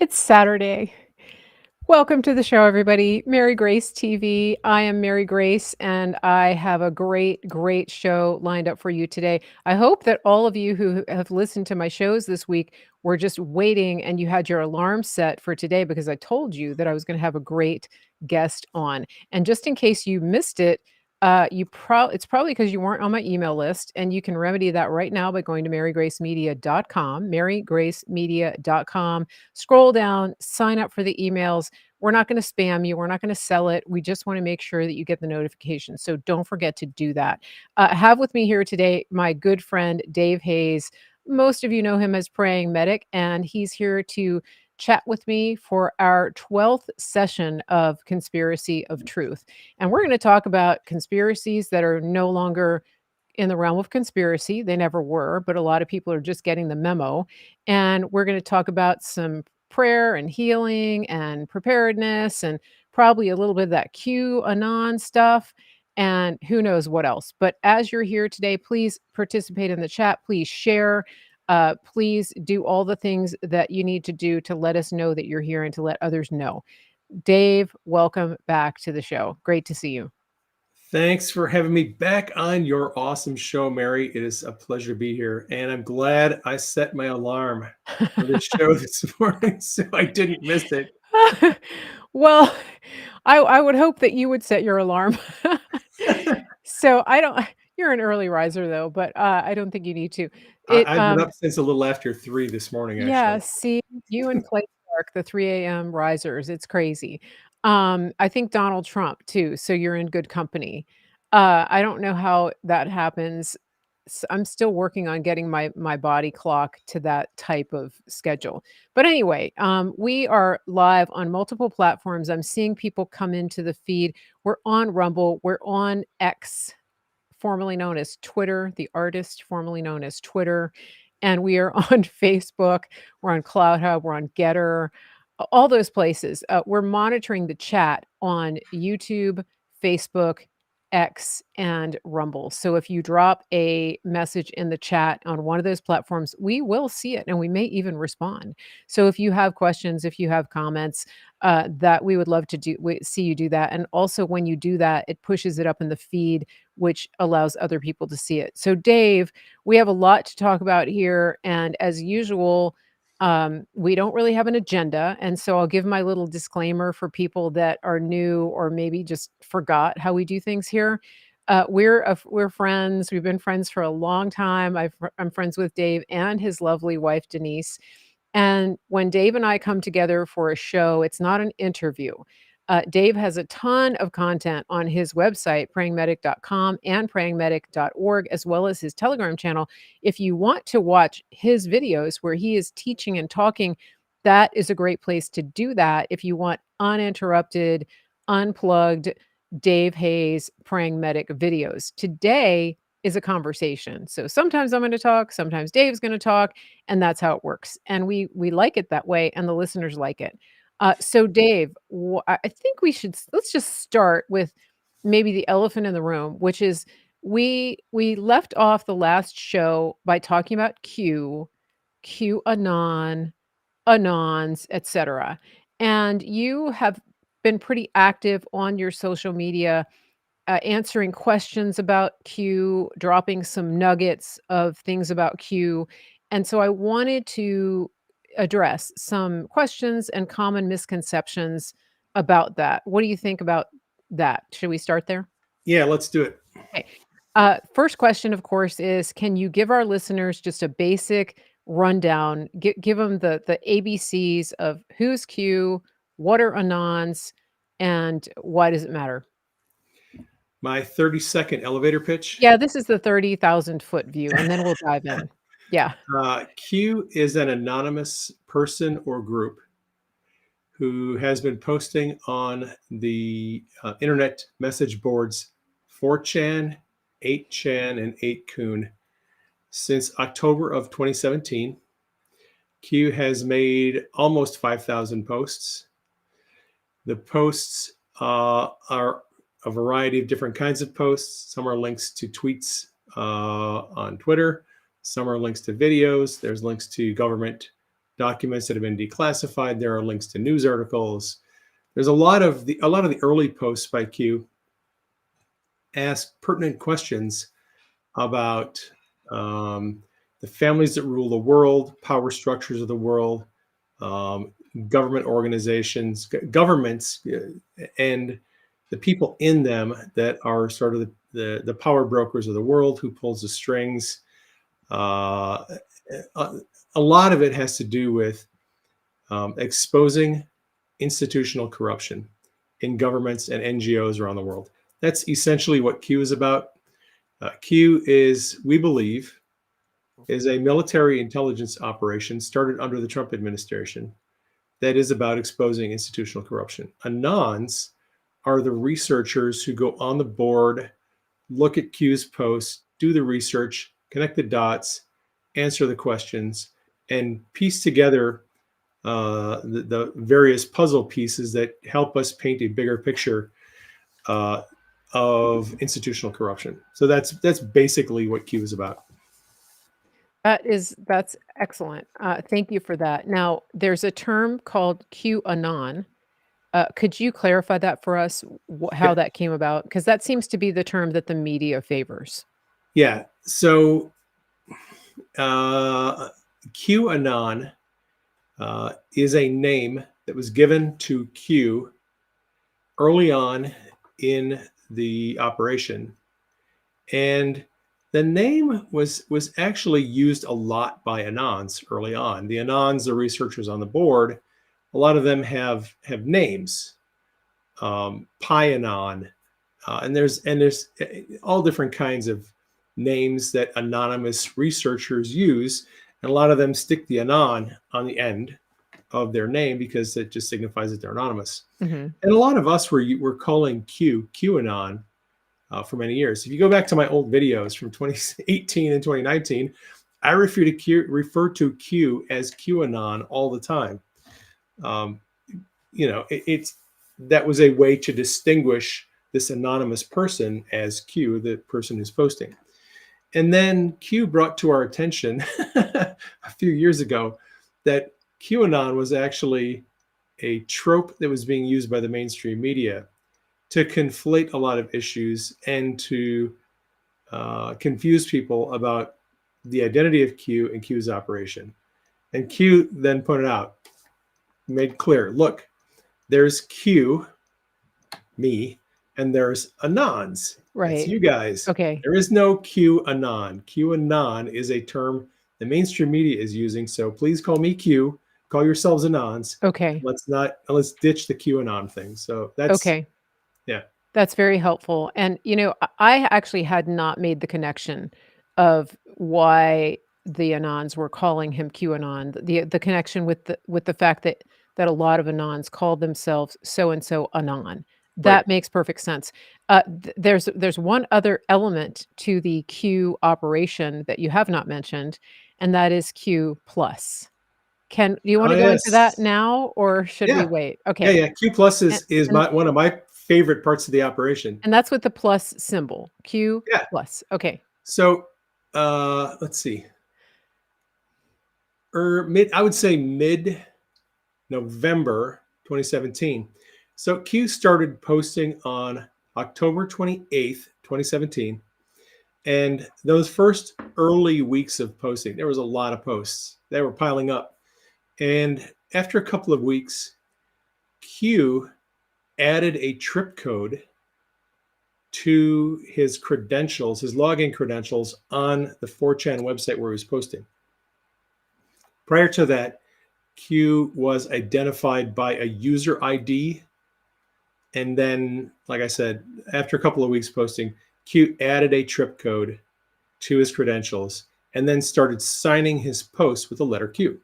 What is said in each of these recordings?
It's Saturday. Welcome to the show, everybody. Mary Grace TV. I am Mary Grace, and I have a great show lined up for you today. I hope that all of you who have listened to my shows this week were just waiting and you had your alarm set for today because I told you that I was going to have a great guest on. And just in case you missed it, it's probably because you weren't on my email list, and you can remedy that right now by going to marygracemedia.com, marygracemedia.com. Scroll down, sign up for the emails. We're not going to spam you. We're not going to sell it. We just want to make sure that you get the notifications. So don't forget to do that. I have with me here today my good friend, Dave Hayes. Most of you know him as Praying Medic, and he's here to chat with me for our 12th session of Conspiracy of Truth. And we're going to talk about conspiracies that are no longer in the realm of conspiracy. They never were, but a lot of people are just getting the memo. And we're going to talk about some prayer and healing and preparedness and probably a little bit of that Q Anon stuff and who knows what else. But as you're here today, please participate in the chat. Please share. Please do all the things that you need to do to let us know that you're here and to let others know. Dave, welcome back to the show. Great to see you. Thanks for having me back on your awesome show, Mary. It is a pleasure to be here. And I'm glad I set my alarm for this show this morning so I didn't miss it. Well, I would hope that you would set your alarm. So I don't you're an early riser though, but I don't think you need to. I've been up since a little after 3 this morning, Yeah, actually. see, you and Clay Clark, the 3 AM risers, it's crazy. I think Donald Trump too, so you're in good company. I don't know how that happens. I'm still working on getting my body clock to that type of schedule. But anyway, we are live on multiple platforms. I'm seeing people come into the feed. We're on Rumble, we're on X, formerly known as Twitter, the artist formerly known as Twitter, and we are on Facebook, we're on CloudHub, we're on Getter, all those places. We're monitoring the chat on YouTube, Facebook, X, and Rumble. So if you drop a message in the chat on one of those platforms, we will see it and we may even respond. So if you have questions, if you have comments, that we would love to see you do that. And also when you do that, it pushes it up in the feed, which allows other people to see it. So Dave, we have a lot to talk about here. And as usual, we don't really have an agenda. And so I'll give my little disclaimer for people that are new or maybe just forgot how we do things here. We're friends. We've been friends for a long time. I'm friends with Dave and his lovely wife, Denise. And when Dave and I come together for a show, it's not an interview. Dave has a ton of content on his website, prayingmedic.com and prayingmedic.org, as well as his Telegram channel. If you want to watch his videos where he is teaching and talking, that is a great place to do that. If you want uninterrupted, unplugged Dave Hayes Praying Medic videos. Today is a conversation. So sometimes I'm going to talk, sometimes Dave's going to talk, and that's how it works. And we like it that way, and the listeners like it. So Dave, I think let's just start with maybe the elephant in the room, which is we left off the last show by talking about Q Anon, Anons, etc. And you have been pretty active on your social media, answering questions about Q, dropping some nuggets of things about Q. And so I wanted to address some questions and common misconceptions about that. What do you think about that? Should we start there? Yeah, let's do it. Okay. First question, of course, is can you give our listeners just a basic rundown? Give them the ABCs of who's Q, what are Anons, and why does it matter? My 30-second elevator pitch. Yeah, this is the 30,000-foot view, and then we'll dive in. Yeah. Q is an anonymous person or group who has been posting on the internet message boards 4chan, 8chan, and 8kun since October of 2017. Q has made almost 5,000 posts. The posts are a variety of different kinds of posts. Some are links to tweets on Twitter. Some are links to videos. There's links to government documents that have been declassified. There are links to news articles. There's a lot of the early posts by Q ask pertinent questions about the families that rule the world, power structures of the world, um, government organizations, governments, and the people in them that are sort of the power brokers of the world, who pulls the strings. Uh, a lot of it has to do with exposing institutional corruption in governments and NGOs around the world. That's essentially what Q is about. Q is, we believe, is a military intelligence operation started under the Trump administration that is about exposing institutional corruption. Anons are the researchers who go on the board, look at Q's posts, do the research, connect the dots, answer the questions, and piece together the various puzzle pieces that help us paint a bigger picture of institutional corruption. So that's basically what Q is about. That's excellent. Thank you for that. Now, there's a term called Q Anon. Could you clarify that for us, how Yeah, that came about? Because that seems to be the term that the media favors. yeah. So uh, QAnon is a name that was given to Q early on in the operation, and the name was actually used a lot by Anons early on. The Anons, the researchers on the board, a lot of them have names, Pyanon, and there's all different kinds of names that anonymous researchers use, and a lot of them stick the anon on the end of their name because it just signifies that they're anonymous. Mhm. And a lot of us were calling QAnon for many years. If you go back to my old videos from 2018 and 2019, I refer to Q as QAnon all the time. Um, it's that was a way to distinguish this anonymous person as Q, the person who's posting. And then Q brought to our attention a few years ago that QAnon was actually a trope that was being used by the mainstream media to conflate a lot of issues and to confuse people about the identity of Q and Q's operation. And Q then pointed out, made clear, look, there's Q, me, and there's Anons. That's Right. you guys. Okay. There is no Q Anon. Q Anon is a term the mainstream media is using. So please call me Q. Call yourselves Anons. Okay. Let's ditch the Q Anon thing. So that's Okay. yeah, That's very helpful. And, I actually had not made the connection of why the Anons were calling him QAnon. The connection with the fact that a lot of Anons call themselves so and so Anon. right. That makes perfect sense. There's one other element to the Q operation that you have not mentioned, and that is Q plus. Do you Oh want to go into that yes. now, or should we Yeah. wait? Yeah, Okay. yeah. Q plus And is and one of my favorite parts of the operation. And that's with the plus symbol, Q Yeah. plus. Okay. So let's see. I would say mid November 2017. So Q started posting on October 28th, 2017. And those first early weeks of posting, there was a lot of posts. They were piling up. And after a couple of weeks, Q added a trip code to his credentials, his login credentials on the 4chan website where he was posting. Prior to that, Q was identified by a user ID. And then, like I said, after a couple of weeks posting, Q added a trip code to his credentials and then started signing his posts with the letter Q.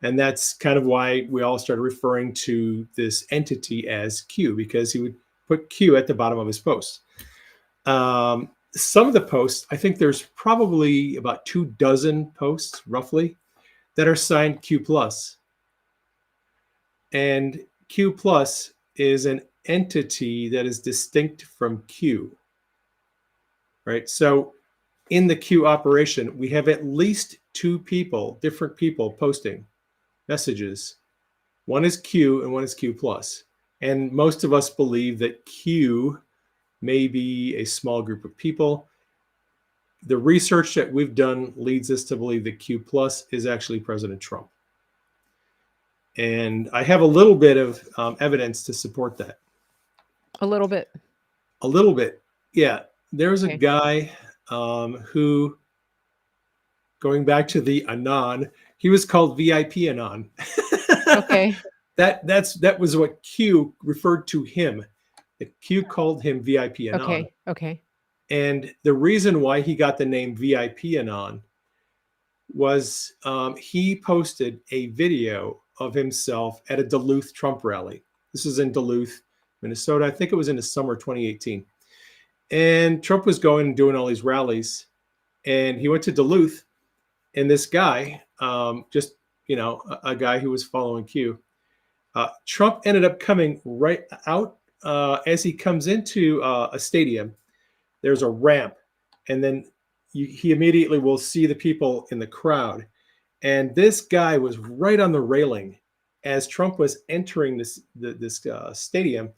And that's kind of why we all started referring to this entity as Q, because he would put Q at the bottom of his posts. Some of the posts, I think there's probably about 24 posts roughly that are signed Q plus. And Q plus is an entity that is distinct from Q, right? So in the Q operation, we have at least two people, different people posting. messages. One is Q and one is Q plus. And most of us believe that Q may be a small group of people. The research that we've done leads us to believe that Q plus is actually President Trump. And I have a little bit of evidence to support that. A little bit. A little bit. Yeah. There's a Okay. guy who, going back to the Anon, he was called VIP Anon. Okay. That was what Q referred to him. Q called him VIP Anon. Okay. Okay. And the reason why he got the name VIP Anon was he posted a video of himself at a Duluth Trump rally. This is in Duluth, Minnesota. I think it was in the summer 2018. And Trump was going and doing all these rallies. And he went to Duluth. And this guy, just, a guy who was following Q, Trump ended up coming right out as he comes into a stadium. There's a ramp. And then he immediately will see the people in the crowd. And this guy was right on the railing as Trump was entering this stadium.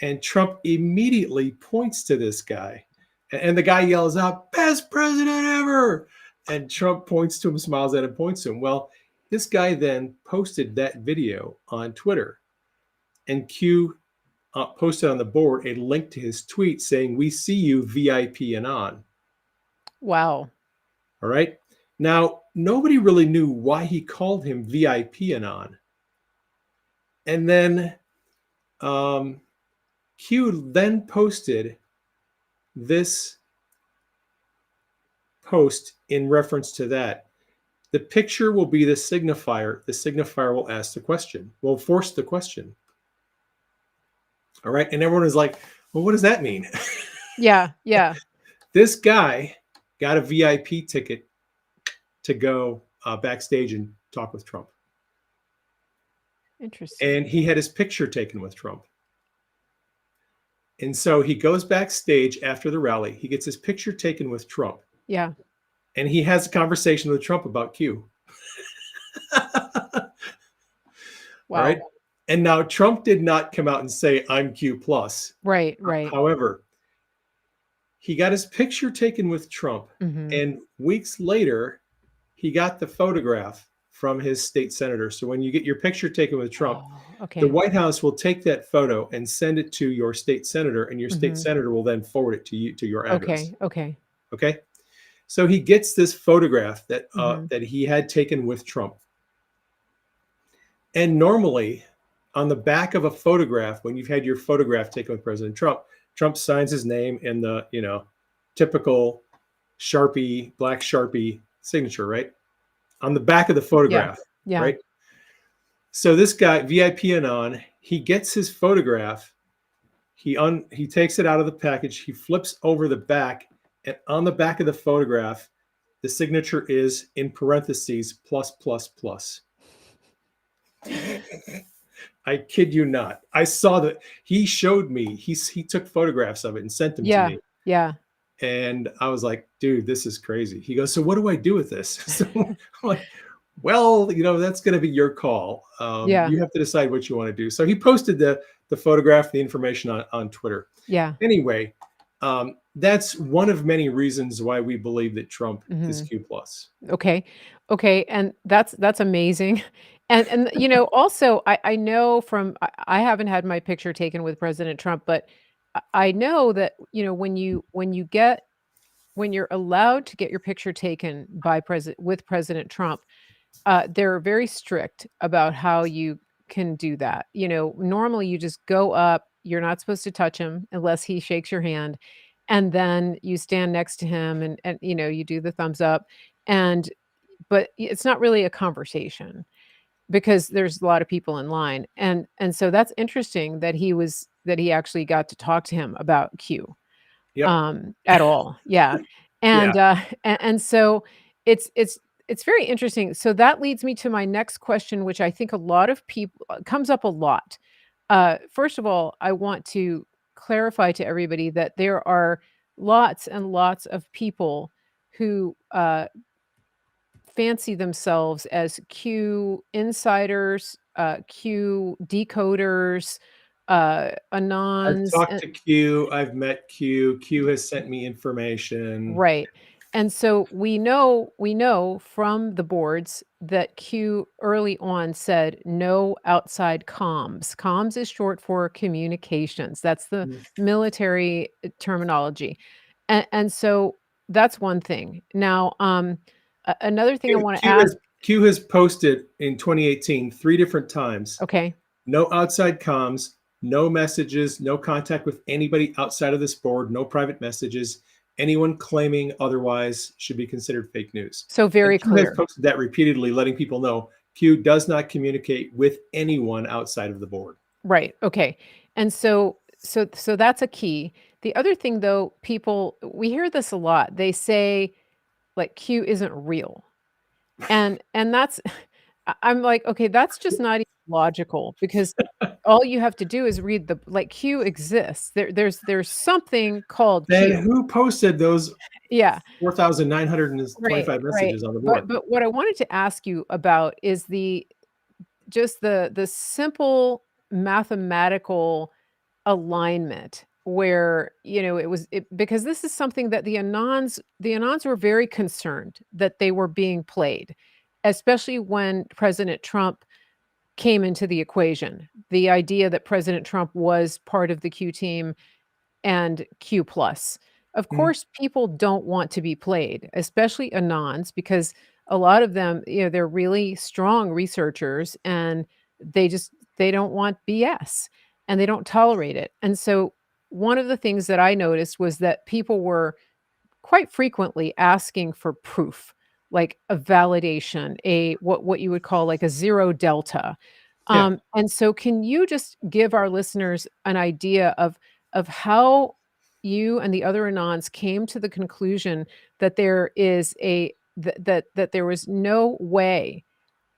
And Trump immediately points to this guy. And the guy yells out, "Best president ever!" And Trump points to him, smiles at him, points to him. Well, this guy then posted that video on Twitter. And Q posted on the board a link to his tweet saying, "We see you, VIP Anon." Wow. All right. Now, nobody really knew why he called him VIP Anon. And then Q then posted this post in reference to that. The picture will be the signifier. The signifier will ask the question, will force the question. All right. And everyone is like, well, what does that mean? Yeah. Yeah. This guy got a VIP ticket to go backstage and talk with Trump. Interesting. And he had his picture taken with Trump. And so he goes backstage after the rally. He gets his picture taken with Trump. Yeah. And he has a conversation with Trump about Q. Wow. All right. And now Trump did not come out and say, "I'm Q plus." Right. Right. However, he got his picture taken with Trump. Mm-hmm. And weeks later, he got the photograph from his state senator. So when you get your picture taken with Trump, okay. The White House will take that photo and send it to your state senator, and your state senator will then forward it to you, to your address. Okay. Okay. So he gets this photograph that that he had taken with Trump. And normally, on the back of a photograph, when you've had your photograph taken with President Trump, Trump signs his name in the typical Sharpie, black Sharpie signature, right? On the back of the photograph, Yeah. right? So this guy, VIP Anon, he gets his photograph. He takes it out of the package. He flips over the back, and on the back of the photograph, the signature is in parentheses +++. I kid you not. I saw that. He showed me. He took photographs of it and sent them to me. Yeah. And I was like, dude, this is crazy. He goes, so what do I do with this? So I'm like, well, that's going to be your call. You have to decide what you want to do. So he posted the photograph, the information on Twitter. Yeah. Anyway, that's one of many reasons why we believe that Trump is Q plus. Okay. And that's amazing. And also I know I haven't had my picture taken with President Trump, but I know that, when you're allowed to get your picture taken with President Trump, they're very strict about how you can do that. Normally you just go up, you're not supposed to touch him unless he shakes your hand. And then you stand next to him and you do the thumbs up. But it's not really a conversation because there's a lot of people in line. And so that's interesting that he actually got to talk to him about Q. Yep. At all. Yeah. And and so it's very interesting. So that leads me to my next question, which I think a lot of people comes up a lot. First of all, I want to clarify to everybody that there are lots and lots of people who fancy themselves as Q insiders, Q decoders, I've Anons, talked to Q. I've met Q. Q has sent me information. right. And so we know from the boards that Q early on said no outside comms. Comms is short for communications. That's the Mm. military terminology. And so that's one thing. Now, another thing I want to Q ask. has Q has posted in 2018 three different times. Okay. No outside comms, no messages, no contact with anybody outside of this board, no private messages. Anyone claiming otherwise should be considered fake news. So And very Q has clear. posted that repeatedly, letting people know Q does not communicate with anyone outside of the board. Right. Okay. And so that's a key. The other thing though, people we hear this a lot. They say like Q isn't real. And that's I'm like, okay, that's just not even logical because all you have to do is read the like Q exists. There's something called Then Q. who posted those Yeah. 4,925 Right. Right. messages on the board? But what I wanted to ask you about is the simple mathematical alignment where, because this is something that the Anons were very concerned that they were being played, especially when President Trump came into the equation. The idea that President Trump was part of the Q team and Q plus. Of Mhm. course, people don't want to be played, especially Anons, because a lot of them, they're really strong researchers and they don't want BS and they don't tolerate it. And so one of the things that I noticed was that people were quite frequently asking for proof, like a validation, a what you would call like a zero delta. Yeah. And so can you just give our listeners an idea of how you and the other Anons came to the conclusion that there is that there was no way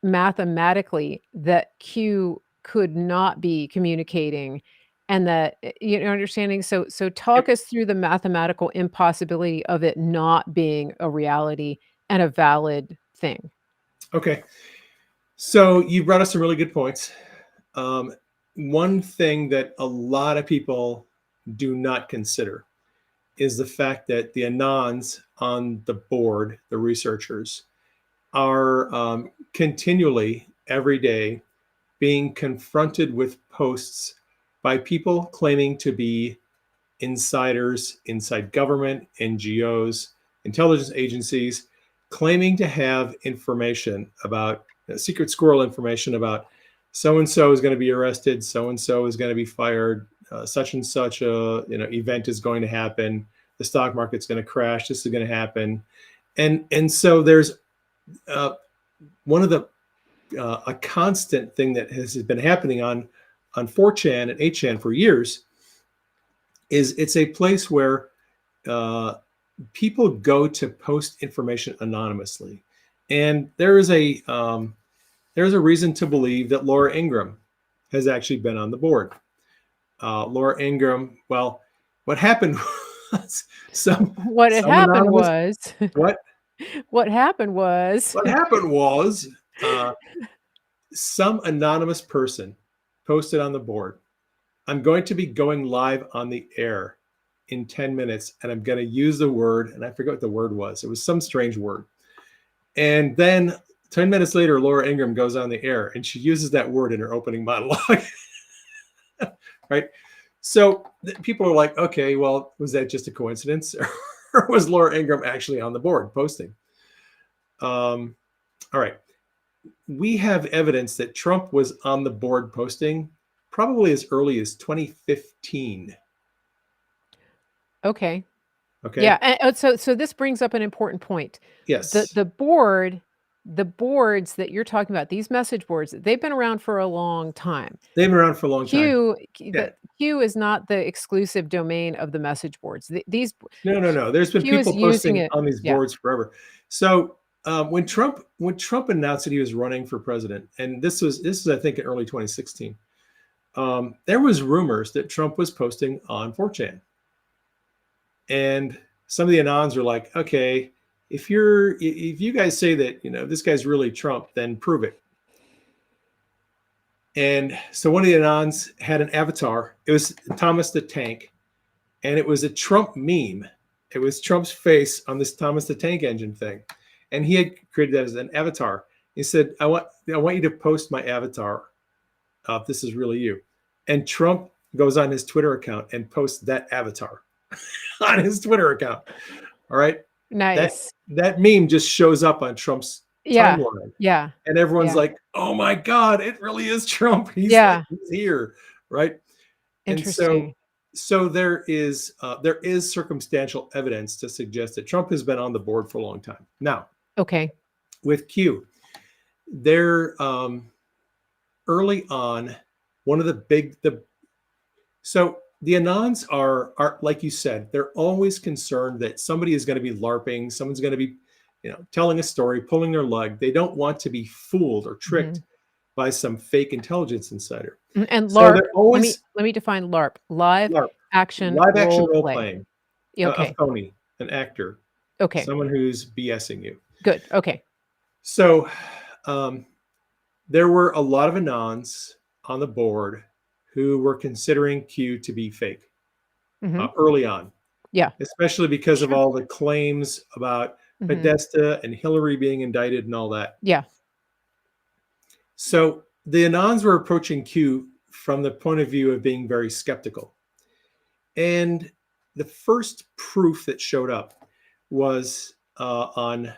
mathematically that Q could not be communicating and that understanding, so talk Yep. us through the mathematical impossibility of it not being a reality and a valid thing. Okay. So you brought up some really good points. Um, One thing that a lot of people do not consider is the fact that the Anons on the board, the researchers, are continually, every day, being confronted with posts by people claiming to be insiders, inside government, NGOs, intelligence agencies, claiming to have information about secret squirrel information about so and so is going to be arrested, so and so is going to be fired, such and such a event is going to happen, the stock market's going to crash, this is going to happen, and so there's uh, one of the a constant thing that has been happening on 4chan and 8chan for years is it's a place where uh, people go to post information anonymously, and there's a reason to believe that Laura Ingraham has actually been on the board. Laura Ingraham, well, what happened was What had some happened anonymous was what what happened was what happened was uh, some anonymous person posted on the board, I'm going to be going live on the air in 10 minutes, and I'm going to use the word, and I forget what the word was. It was some strange word. And then 10 minutes later, Laura Ingraham goes on the air and she uses that word in her opening monologue. Right. So people are like, okay, well, was that just a coincidence? Or was Laura Ingraham actually on the board posting? All right. We have evidence that Trump was on the board posting probably as early as 2015. okay. Yeah, Okay. so this brings up an important point. The Yes. the board the boards that you're talking about, these message boards, they've been around for a long time. They've been around for a long time. Yeah. The Q is not the exclusive domain of the message boards. These No, no, no. There's been Q is people using posting it. on these Yeah. boards forever. So when Trump announced that he was running for president, and this is I think in early 2016, there was rumors that Trump was posting on 4chan, and some of the anons were like, okay, if you guys say that, this guy's really Trump, then prove it. And so one of the Anons had an avatar. It was Thomas the Tank, and it was a Trump meme. It was Trump's face on this Thomas the Tank Engine thing, and he had created that as an avatar. He said, "I want you to post my avatar. If this is really you." And Trump goes on his Twitter account and posts that avatar on his Twitter account. All right, Nice. that meme just shows up on Trump's Yeah. timeline, Yeah. and everyone's Yeah. like, "Oh my God, it really is Trump. He's Yeah. he's here, right?" And Interesting. so there is circumstantial evidence to suggest that Trump has been on the board for a long time. Now, Okay. with Q, they're early on, one of so the Anons are like you said, they're always concerned that somebody is going to be LARPing, someone's going to be, telling a story, pulling their leg. They don't want to be fooled or tricked by some fake intelligence insider. And So LARP, they're always let me define LARP. Live LARP, action live action role role play. playing. Okay. A phony, an actor, Okay. someone who's BSing you. Good. Okay. So there were a lot of Anons on the board who were considering Q to be fake early on. Yeah. Especially because of all the claims about Podesta and Hillary being indicted and all that. Yeah. So the Anons were approaching Q from the point of view of being very skeptical. And the first proof that showed up was on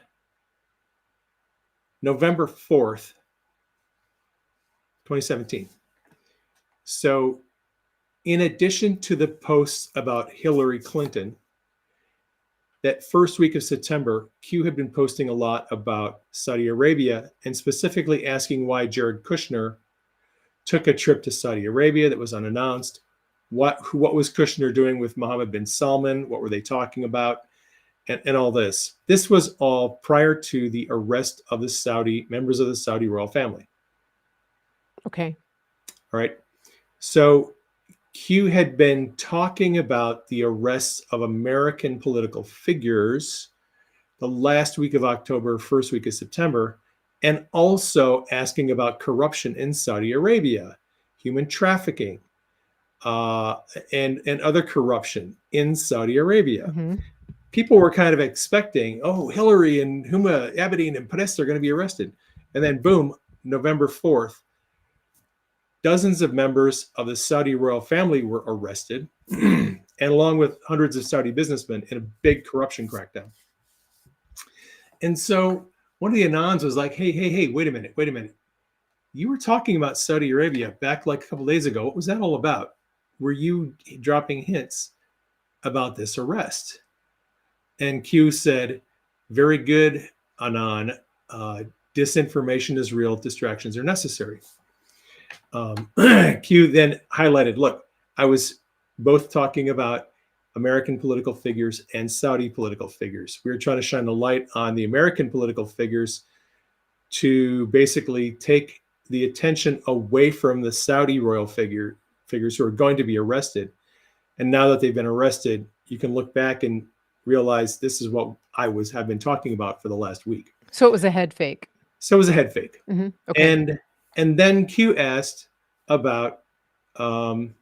November 4th, 2017. So in addition to the posts about Hillary Clinton, that first week of September, Q had been posting a lot about Saudi Arabia and specifically asking why Jared Kushner took a trip to Saudi Arabia that was unannounced. What was Kushner doing with Mohammed bin Salman? What were they talking about? And all this. This was all prior to the arrest of the members of the Saudi royal family. Okay. All right. So Q had been talking about the arrests of American political figures the last week of October, first week of September, and also asking about corruption in Saudi Arabia, human trafficking, and other corruption in Saudi Arabia. People were kind of expecting, Hillary and Huma Abedin and Podesta are going to be arrested. And then boom, November 4th, dozens of members of the Saudi royal family were arrested, and along with hundreds of Saudi businessmen in a big corruption crackdown. And so one of the Anons was like, hey, wait a minute. You were talking about Saudi Arabia back like a couple days ago. What was that all about? Were you dropping hints about this arrest? And Q said, very good, Anon. Disinformation is real. Distractions are necessary. Q then highlighted, look, I was both talking about American political figures and Saudi political figures. We were trying to shine the light on the American political figures to basically take the attention away from the Saudi royal figures who are going to be arrested. And now that they've been arrested, you can look back and realize this is what have been talking about for the last week. So it was a head fake. Okay. And then Q asked about the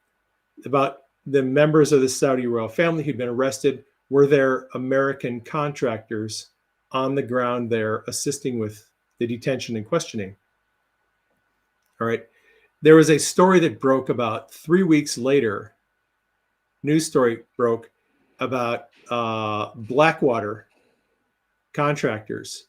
members of the Saudi royal family who'd been arrested. Were there American contractors on the ground there assisting with the detention and questioning? All right. There was a story that broke about 3 weeks later. News story broke about Blackwater contractors.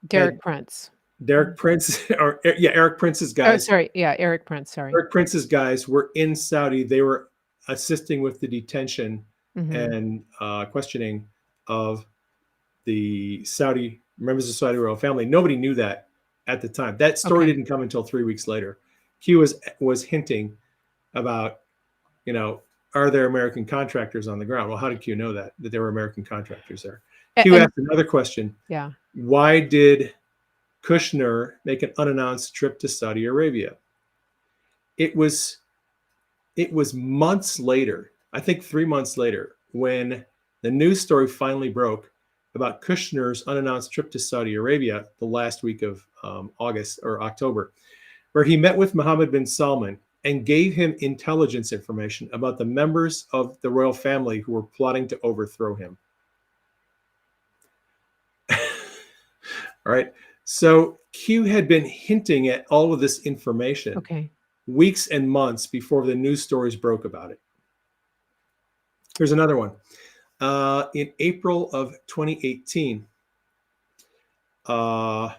Derek Prince. Eric Prince's guys. Oh, sorry. Yeah, Eric Prince. Sorry. Eric Prince's guys were in Saudi. They were assisting with the detention and questioning of the Saudi members of the Saudi royal family. Nobody knew that at the time. That story didn't come until 3 weeks later. Q was hinting about, are there American contractors on the ground? Well, how did Q know that there were American contractors there? Q asked another question. Yeah. Why did Kushner make an unannounced trip to Saudi Arabia? It was months later, I think 3 months later, when the news story finally broke about Kushner's unannounced trip to Saudi Arabia the last week of August or October, where he met with Mohammed bin Salman and gave him intelligence information about the members of the royal family who were plotting to overthrow him. All right. So Q had been hinting at all of this information weeks and months before the news stories broke about it. Here's another one. In April of 2018, let's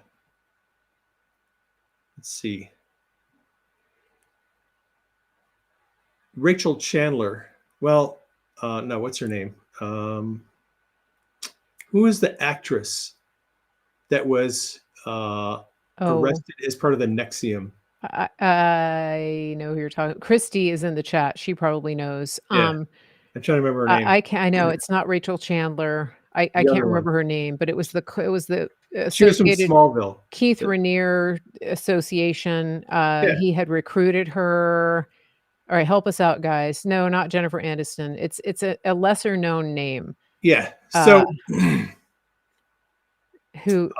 see. Rachel Chandler. Well, no, what's her name? Who is the actress that was arrested as part of the NXIVM? I know who you're talking. Christy is in the chat. She probably knows. Yeah, I'm trying to remember her name. I know it's not Rachel Chandler. I can't remember her name, but it was the she was from Associated Smallville. Keith Raniere Association. He had recruited her. All right, help us out, guys. No, not Jennifer Aniston. It's a lesser known name. Yeah. So who?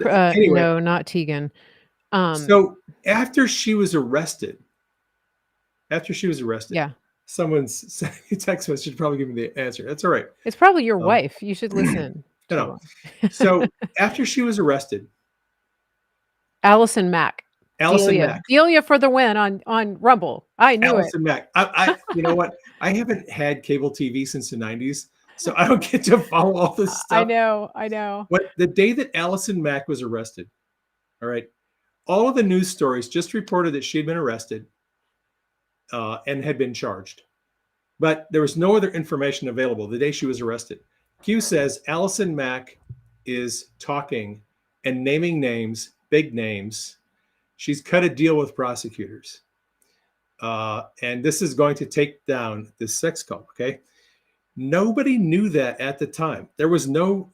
Anyway, no, not Tegan. So after she was arrested, yeah, someone's sending a text message probably give me the answer. That's all right. It's probably your wife. You should listen. So after she was arrested, Allison Mack. Delia for the win on Rumble. I knew Allison Mack. I you know what? I haven't had cable TV since the 90s, so I don't get to follow all this stuff. I know. But the day that Allison Mack was arrested, all right, all of the news stories just reported that she had been arrested and had been charged. But there was no other information available the day she was arrested. Q says Allison Mack is talking and naming names, big names. She's cut a deal with prosecutors. And this is going to take down this sex cult, okay? Nobody knew that at the time. There were no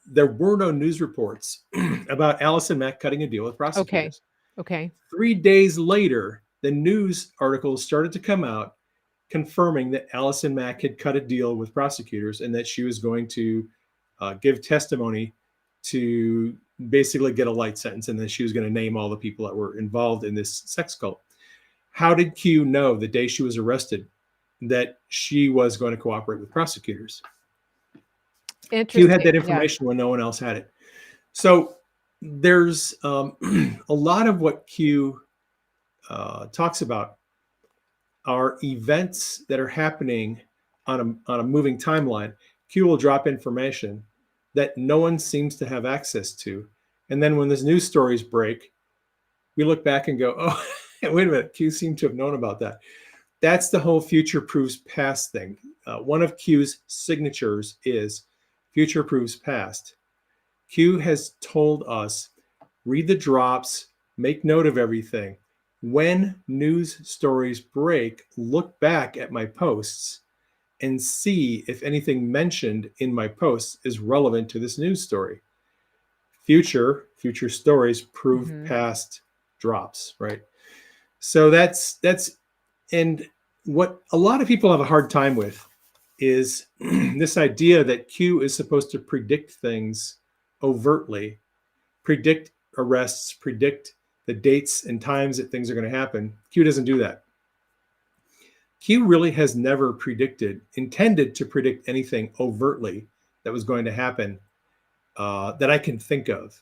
news reports about Allison Mack cutting a deal with prosecutors. Okay. 3 days later, the news articles started to come out confirming that Allison Mack had cut a deal with prosecutors and that she was going to give testimony to basically get a light sentence, and then she was going to name all the people that were involved in this sex cult. How did Q know the day she was arrested that she was going to cooperate with prosecutors? Q had that information when no one else had it. So there's a lot of what Q talks about are events that are happening on a moving timeline. Q will drop information that no one seems to have access to. And then when these news stories break, we look back and go, oh, wait a minute, Q seemed to have known about that. That's the whole future proves past thing. One of Q's signatures is future proves past. Q has told us, read the drops, make note of everything. When news stories break, look back at my posts and see if anything mentioned in my posts is relevant to this news story. Future stories prove past drops, right? So that's and what a lot of people have a hard time with is this idea that Q is supposed to predict things overtly, predict arrests, predict the dates and times that things are going to happen. Q doesn't do that. Q really has never intended to predict anything overtly that was going to happen that I can think of.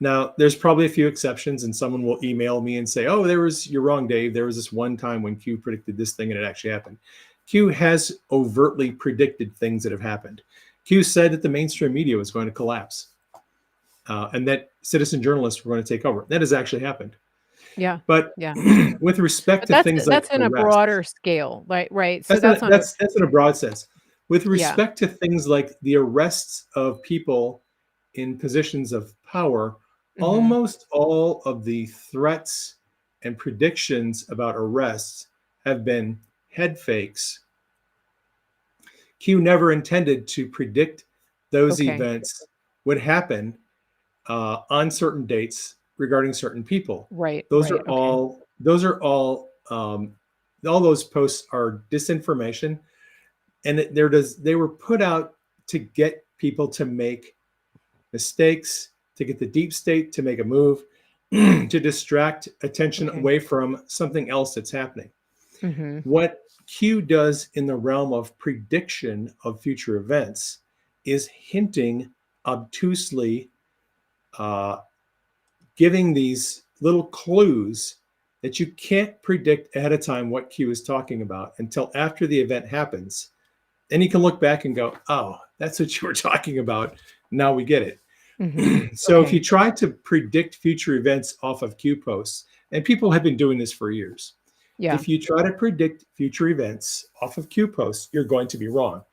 Now, there's probably a few exceptions, and someone will email me and say, oh, you're wrong, Dave. There was this one time when Q predicted this thing and it actually happened. Q has overtly predicted things that have happened. Q said that the mainstream media was going to collapse and that citizen journalists were going to take over. That has actually happened. Yeah. But with respect to things like that's in a broader scale, right? So that's in a broad sense. With respect to things like the arrests of people in positions of power, almost all of the threats and predictions about arrests have been head fakes. Q never intended to predict those events would happen on certain dates regarding certain people. Right. Those are all those posts are disinformation, and they were put out to get people to make mistakes, to get the deep state to make a move, to distract attention Okay. away from something else that's happening. Mhm. What Q does in the realm of prediction of future events is hinting obtusely, uh, giving these little clues that you can't predict ahead of time what Q is talking about until after the event happens. Then you can look back and go, oh, that's what you were talking about. Now we get it. Mhm. So if you Okay. try to predict future events off of Q posts, and people have been doing this for years, Yeah. if you try to predict future events off of Q posts, you're going to be wrong.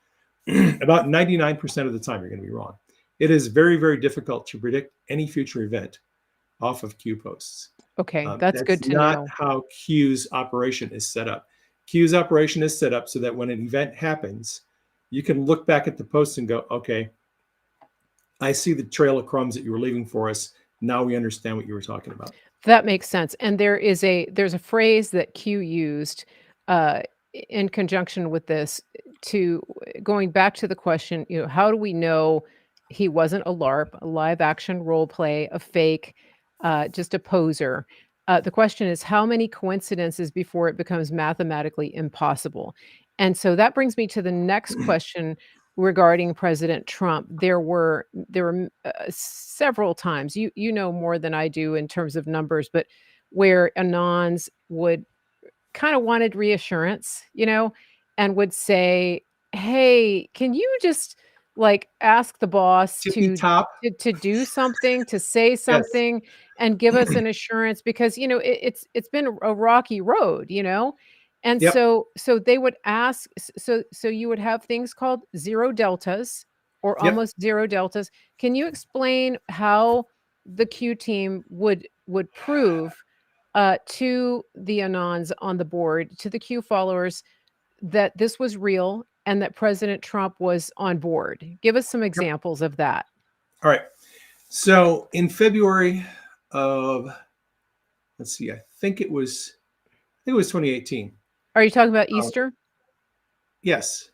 About 99% of the time, you're going to be wrong. It is very, very difficult to predict any future event off of Q posts. Okay. That's That's good to not know. how Q's operation is set up. Q's operation is set up so that when an event happens, you can look back at the post and go, okay, I see the trail of crumbs that you were leaving for us. Now we understand what you were talking about. That makes sense, and there's a phrase that Q used, uh, in conjunction with this to going back to the question, how do we know he wasn't a LARP, a live action role play, a fake, just a poser? The question is, how many coincidences before it becomes mathematically impossible? And so that brings me to the next question regarding President Trump. There were several times, you know more than I do in terms of numbers, but where Anons would kind of wanted reassurance, and would say, "Hey, can you just like ask the boss Tippy top. to do something, to say Yes. something and give us an assurance because it's been a rocky road, And Yep. so they would ask so you would have things called zero deltas or Yep. almost zero deltas. Can you explain how the Q team would prove to the Anons on the board, to the Q followers, that this was real and that President Trump was on board? Give us some Yep. examples of that. All right. So in February of, let's see, I think it was 2018. Are you talking about Uh, Easter? yes.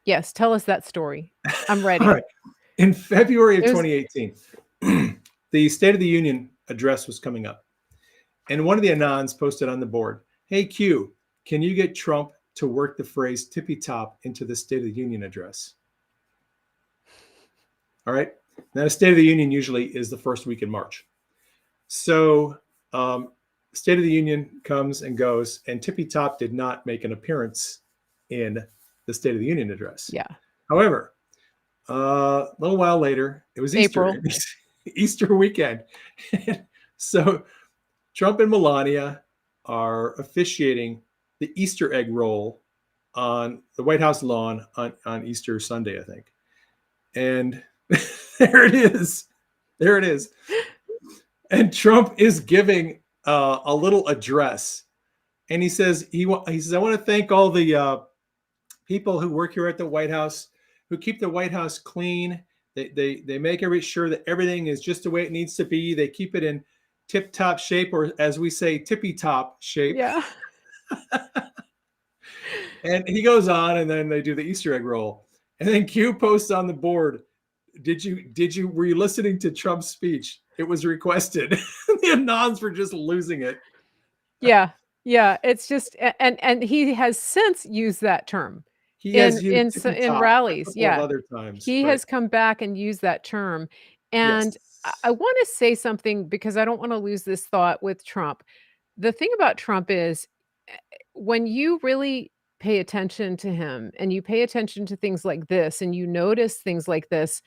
Yes, tell us that story. I'm All ready. right. In February of It was 2018, the State of the Union address was coming up. And one of the Anons posted on the board, hey, Q, can you get Trump to work the phrase tippy top into the State of the Union address? All right. Now, the State of the Union usually is the first week in March. So, State of the Union comes and goes, and tippy top did not make an appearance in the State of the Union address. yeah, However, a little while later, it was Easter, April. Easter weekend. So Trump and Melania are officiating the Easter egg roll on the White House lawn on Easter Sunday, I think. And there it is. There it is. And Trump is giving a little address. And he says, I want to thank all the people who work here at the White House, who keep the White House clean. They make sure that everything is just the way it needs to be. They keep it in tip top shape, or as we say, tippy top shape. Yeah. And he goes on, and then they do the Easter egg roll. And then Q posts on the board, were you listening to Trump's speech? It was requested. The Anons were just losing it. Yeah. Yeah, it's just and he has since used that term He has used tippy in top a rallies. couple of Yeah. other times, He right? has come back and used that term, Yes. and I wanna say something because I don't wanna lose this thought with Trump. The thing about Trump is, when you really pay attention to him and you pay attention to things like this and you notice things like this,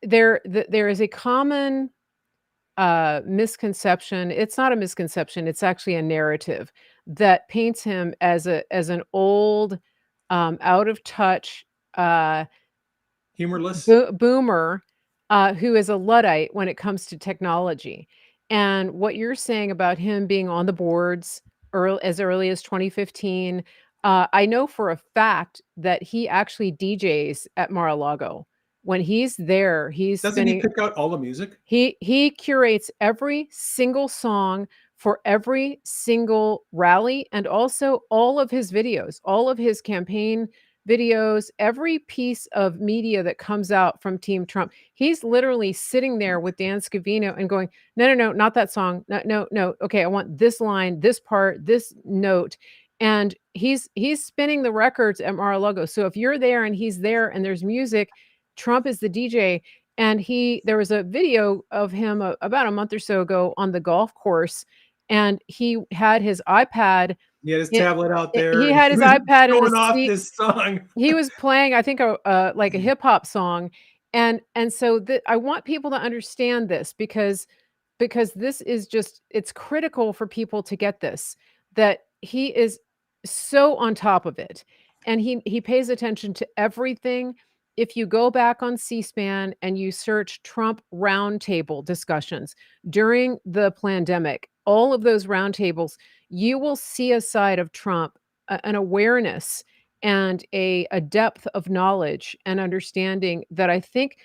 there is a common, misconception. It's not a misconception, it's actually a narrative that paints him as an old, out of touch, uh Humorless. boomer, who is a Luddite when it comes to technology. And what you're saying about him being on the boards as early as 2015, I know for a fact that he actually DJs at Mar-a-Lago. When he's there, he's Doesn't he spinning. pick out all the music? He curates every single song for every single rally and also all of his videos, all of his campaign videos, every piece of media that comes out from Team Trump. He's literally sitting there with Dan Scavino and going, "No, no, no, not that song. No, no, no. Okay, I want this line, this part, this note." And he's spinning the records at Mar-a-Lago. So if you're there and he's there and there's music, Trump is the DJ. And there was a video of him about a month or so ago on the golf course, and he had his iPad. He had his It, tablet out there he and had he his was iPad in a showing off seat. this song. He was playing, I think, like a hip hop song, and so I want people to understand this because this is just it's critical for people to get this, that he is so on top of it, and he pays attention to everything. If you go back on C-SPAN and you search Trump roundtable discussions during the pandemic, all of those roundtables, you will see a side of Trump, an awareness and a depth of knowledge and understanding that I think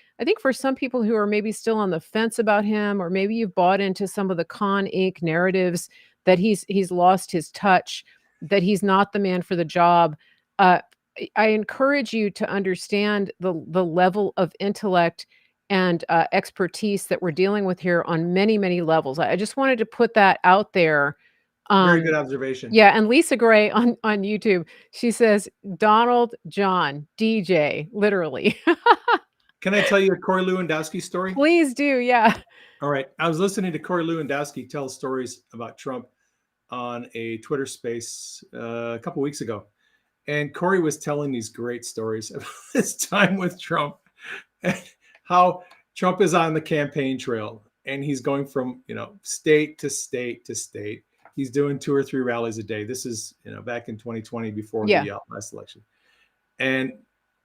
for some people who are maybe still on the fence about him, or maybe you've bought into some of the Con Inc. narratives that he's lost his touch, that he's not the man for the job. Uh, I encourage you to understand the level of intellect and expertise that we're dealing with here on many, many levels. I just wanted to put that out there. Very good Um, observation. yeah, and Lisa Gray on YouTube, she says, "Donald John, DJ," literally. Can I tell you a Corey Lewandowski story? Please do, yeah. All right. I was listening to Corey Lewandowski tell stories about Trump on a Twitter space a couple weeks ago. And Corey was telling these great stories about his time with Trump and how Trump is on the campaign trail and he's going from, state to state to state. He's doing 2 or 3 rallies a day. This is, back in 2020 before Yeah, the last election. And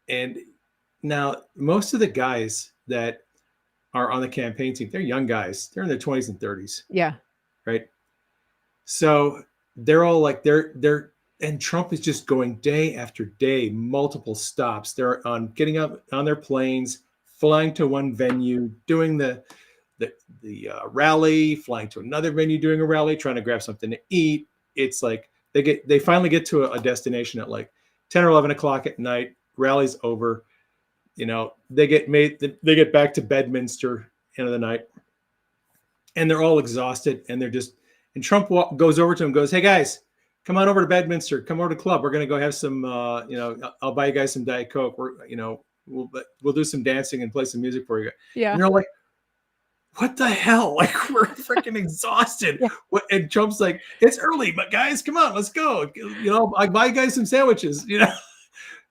and now most of the guys that are on the campaign team, they're young guys. They're in their 20s and 30s, yeah, right? So they're all like and Trump is just going day after day, multiple stops. They're on getting up on their planes, flying to one venue, doing the rally, flying to another venue, doing a rally, trying to grab something to eat. It's like they finally get to a destination at like 10 or 11 o'clock at night. Rally's over. They get back to Bedminster end of the night, and they're all exhausted, and and Trump goes over to him, goes, "Hey guys, come on over to Bedminster, come over to the club. We're gonna go have some, I'll buy you guys some Diet Coke. We'll do some dancing and play some music for you." And yeah, they're like, "What the hell? Like we're freaking exhausted." yeah, And Trump's like, "It's early, but guys, come on, let's go. I buy you guys some sandwiches."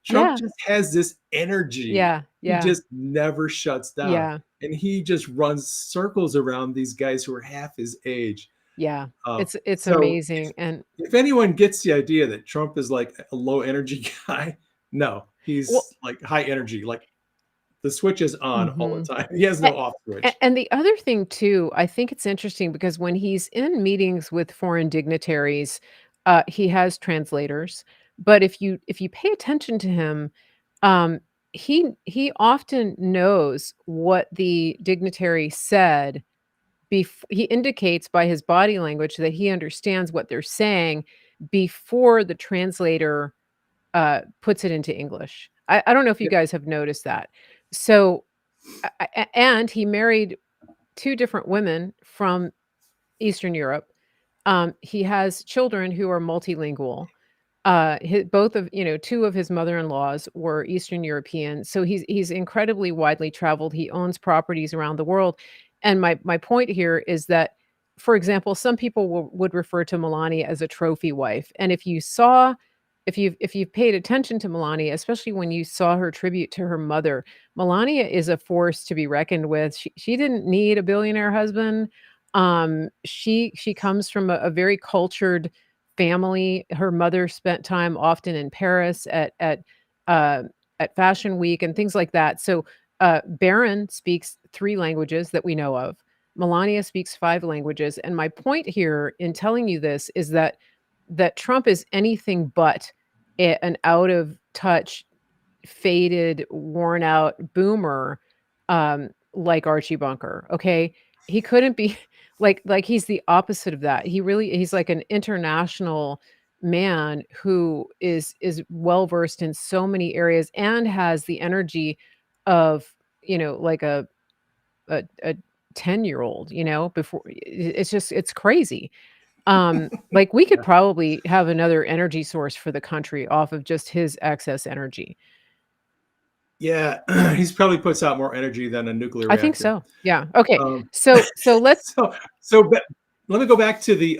Trump yeah, just has this energy. yeah, He yeah, just never shuts down. yeah, And he just runs circles around these guys who are half his age. yeah. Uh, It's so amazing, and if anyone gets the idea that Trump is like a low energy guy, no, well, he's like high energy. Like the switch is on all the mhm. time. He has no off switch. And the other thing too, I think it's interesting because when he's in meetings with foreign dignitaries, he has translators. But if you pay attention to him, um, he often knows what the dignitary said. He indicates by his body language that he understands what they're saying before the translator puts it into English. I don't know if you Yep. guys have noticed that. So and he married 2 different women from Eastern Europe. He has children who are multilingual. Both of 2 of his mother-in-laws were Eastern European, so he's incredibly widely traveled. He owns properties around the world, and my point here is that, for example, some people would refer to Melania as a trophy wife, and if you've paid attention to Melania, especially when you saw her tribute to her mother, Melania is a force to be reckoned with. She didn't need a billionaire husband. She comes from a very cultured family. Her mother spent time often in Paris uh, at Fashion Week and things like that. So Barron speaks 3 languages that we know of. Melania speaks 5 languages. And my point here in telling you this is that Trump is anything but an out of touch, faded, worn out boomer, like Archie Bunker. Okay. He couldn't be like he's the opposite of that. He's like an international man who is well versed in so many areas and has the energy of, like a 10-year-old, before it's just it's crazy. Like, we could Yeah. probably have another energy source for the country off of just his excess energy. Yeah, he's probably puts out more energy than a nuclear I think reactor. so. Yeah. Okay. Um, So let's so let me go back to the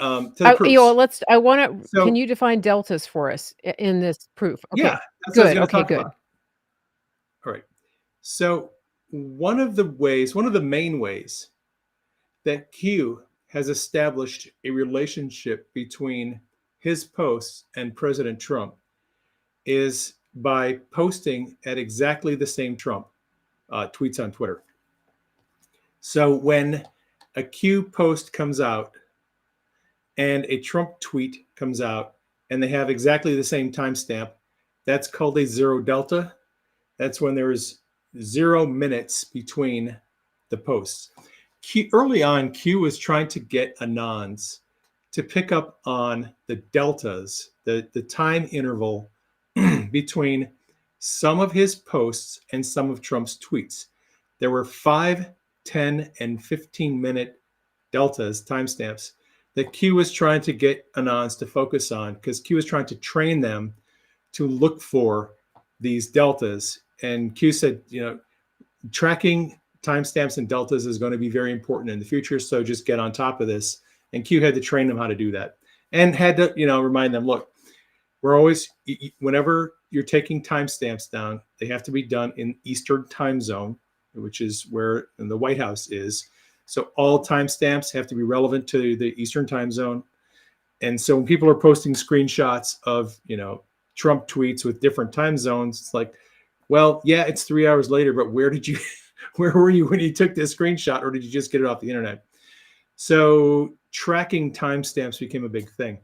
proofs. I wanna can So you define deltas for us in this proof? yeah, Okay. that's what I was Good. going to Okay, talk good. about. All right. So one of the main ways that Q has established a relationship between his posts and President Trump is by posting at exactly the same Trump tweets on Twitter. So when a Q post comes out and a Trump tweet comes out and they have exactly the same timestamp, that's called a zero delta. That's when there is 0 minutes between the posts. Early on, Q was trying to get Anons to pick up on the deltas, the time interval between some of his posts and some of Trump's tweets. There were 5, 10, and 15-minute deltas, timestamps, that Q was trying to get Anons to focus on because Q was trying to train them to look for these deltas. And Q said, tracking timestamps and deltas is going to be very important in the future. So just get on top of this. And Q had to train them how to do that and had to, remind them, look, we're always, whenever you're taking timestamps down, they have to be done in Eastern time zone, which is where the White House is. So all timestamps have to be relevant to the Eastern time zone. And so when people are posting screenshots of, Trump tweets with different time zones, it's like, well, yeah, it's 3 hours later, but where were you when you took this screenshot, or did you just get it off the internet? So tracking timestamps became a big thing.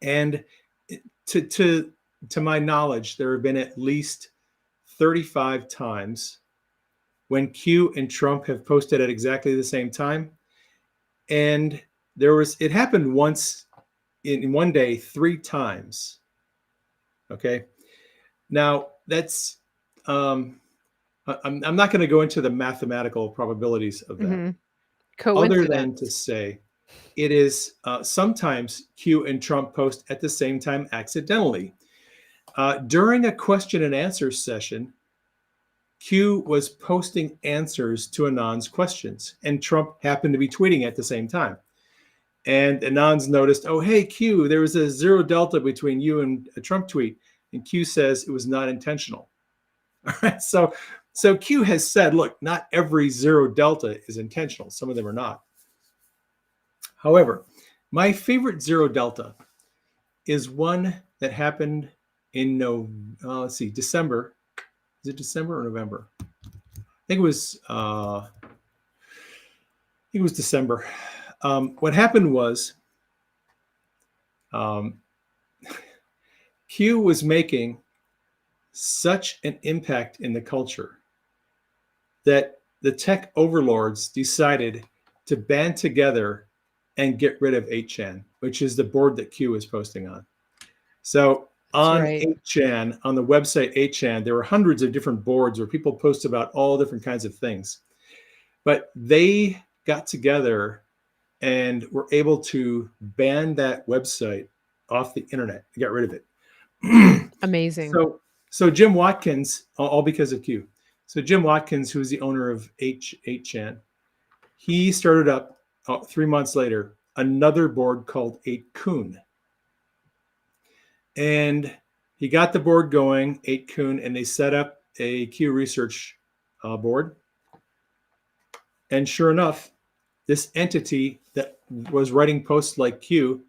And to my knowledge, there have been at least 35 times when Q and Trump have posted at exactly the same time. And it happened once in one day, 3 times. Okay. Now that's, I'm not going to go into the mathematical probabilities of that, Mhm. other than to Coincidence. say it is sometimes Q and Trump post at the same time accidentally. During a question and answer session, Q was posting answers to Anon's questions, and Trump happened to be tweeting at the same time. And Anon's noticed, oh, hey, Q, there was a zero delta between you and a Trump tweet. And Q says it was not intentional. All right. So Q has said, look, not every zero delta is intentional. Some of them are not. However, my favorite zero delta is one that happened in December. Is it December or November? I think it was December. What happened was um, Q was making such an impact in the culture that the tech overlords decided to band together and get rid of 8chan, which is the board that Q is posting on. So That's on right. 8chan, on the website 8chan, there were hundreds of different boards where people post about all different kinds of things. But they got together and were able to ban that website off the internet, got rid of it. Amazing. So Jim Watkins, all because of Q. So Jim Watkins, who's the owner of 8chan, he started up 3 months later another board called 8kun. And he got the board going, 8kun, and they set up a Q research board. And sure enough, this entity that was writing posts like Q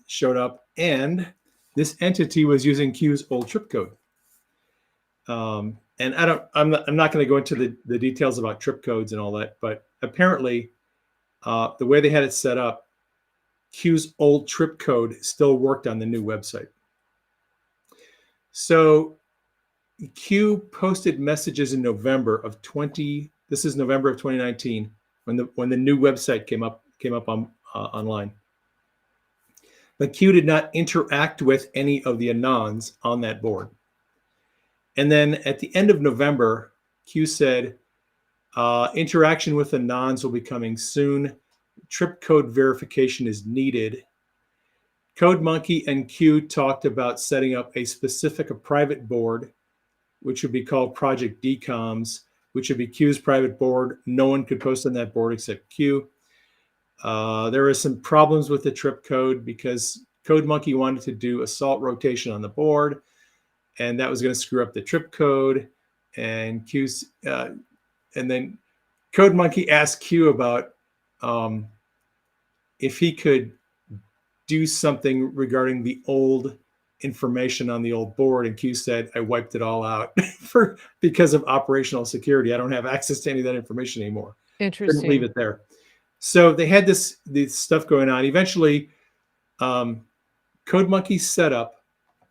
showed up, and this entity was using Q's old trip code. And I'm not going to go into the details about trip codes and all that, but apparently, the way they had it set up, Q's old trip code still worked on the new website. So Q posted messages in November of 2019 when the new website came up online. but Q did not interact with any of the Anons on that board. And then at the end of November, Q said, interaction with Anons will be coming soon. Trip code verification is needed. Code Monkey and Q talked about setting up a private board, which would be called Project DComs, which would be Q's private board. No one could post on that board except Q. There were some problems with the trip code because Code Monkey wanted to do assault rotation on the board, and that was going to screw up the trip code. And then Code Monkey asked Q about if he could do something regarding the old information on the old board, and Q said, I wiped it all out because of operational security. I don't have access to any of that information anymore. Interesting. Couldn't leave it there. So they had this stuff going on. Eventually, Code Monkey set up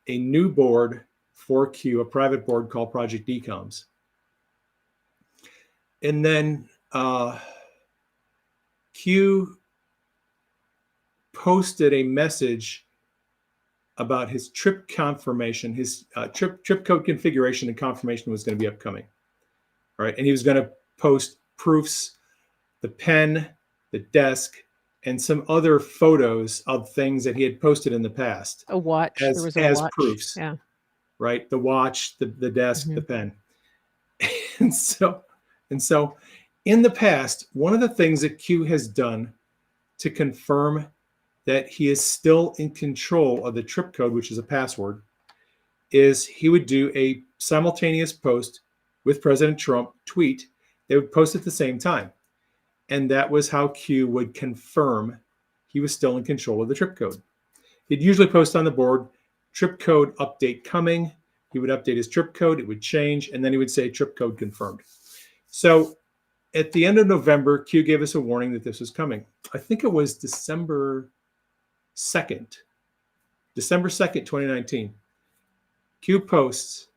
a new board for Q, a private board called Project DComs. And then Q posted a message about his trip confirmation. His trip code configuration and confirmation was going to be upcoming. All right. And he was going to post proofs, the pen, the desk, and some other photos of things that he had posted in the past. A watch. As, there was a watch. Proofs. Yeah. Right. The watch, the desk, the pen. And so in the past, one of the things that Q has done to confirm that he is still in control of the trip code, which is a password, is he would do a simultaneous post with President Trump tweet. They would post at the same time. And that was how Q would confirm he was still in control of the trip code. He'd usually post on the board, trip code update coming. He would update his trip code. It would change. And then he would say trip code confirmed. So at the end of November, Q gave us a warning that this was coming. I think it was December 2nd, 2019. Q posts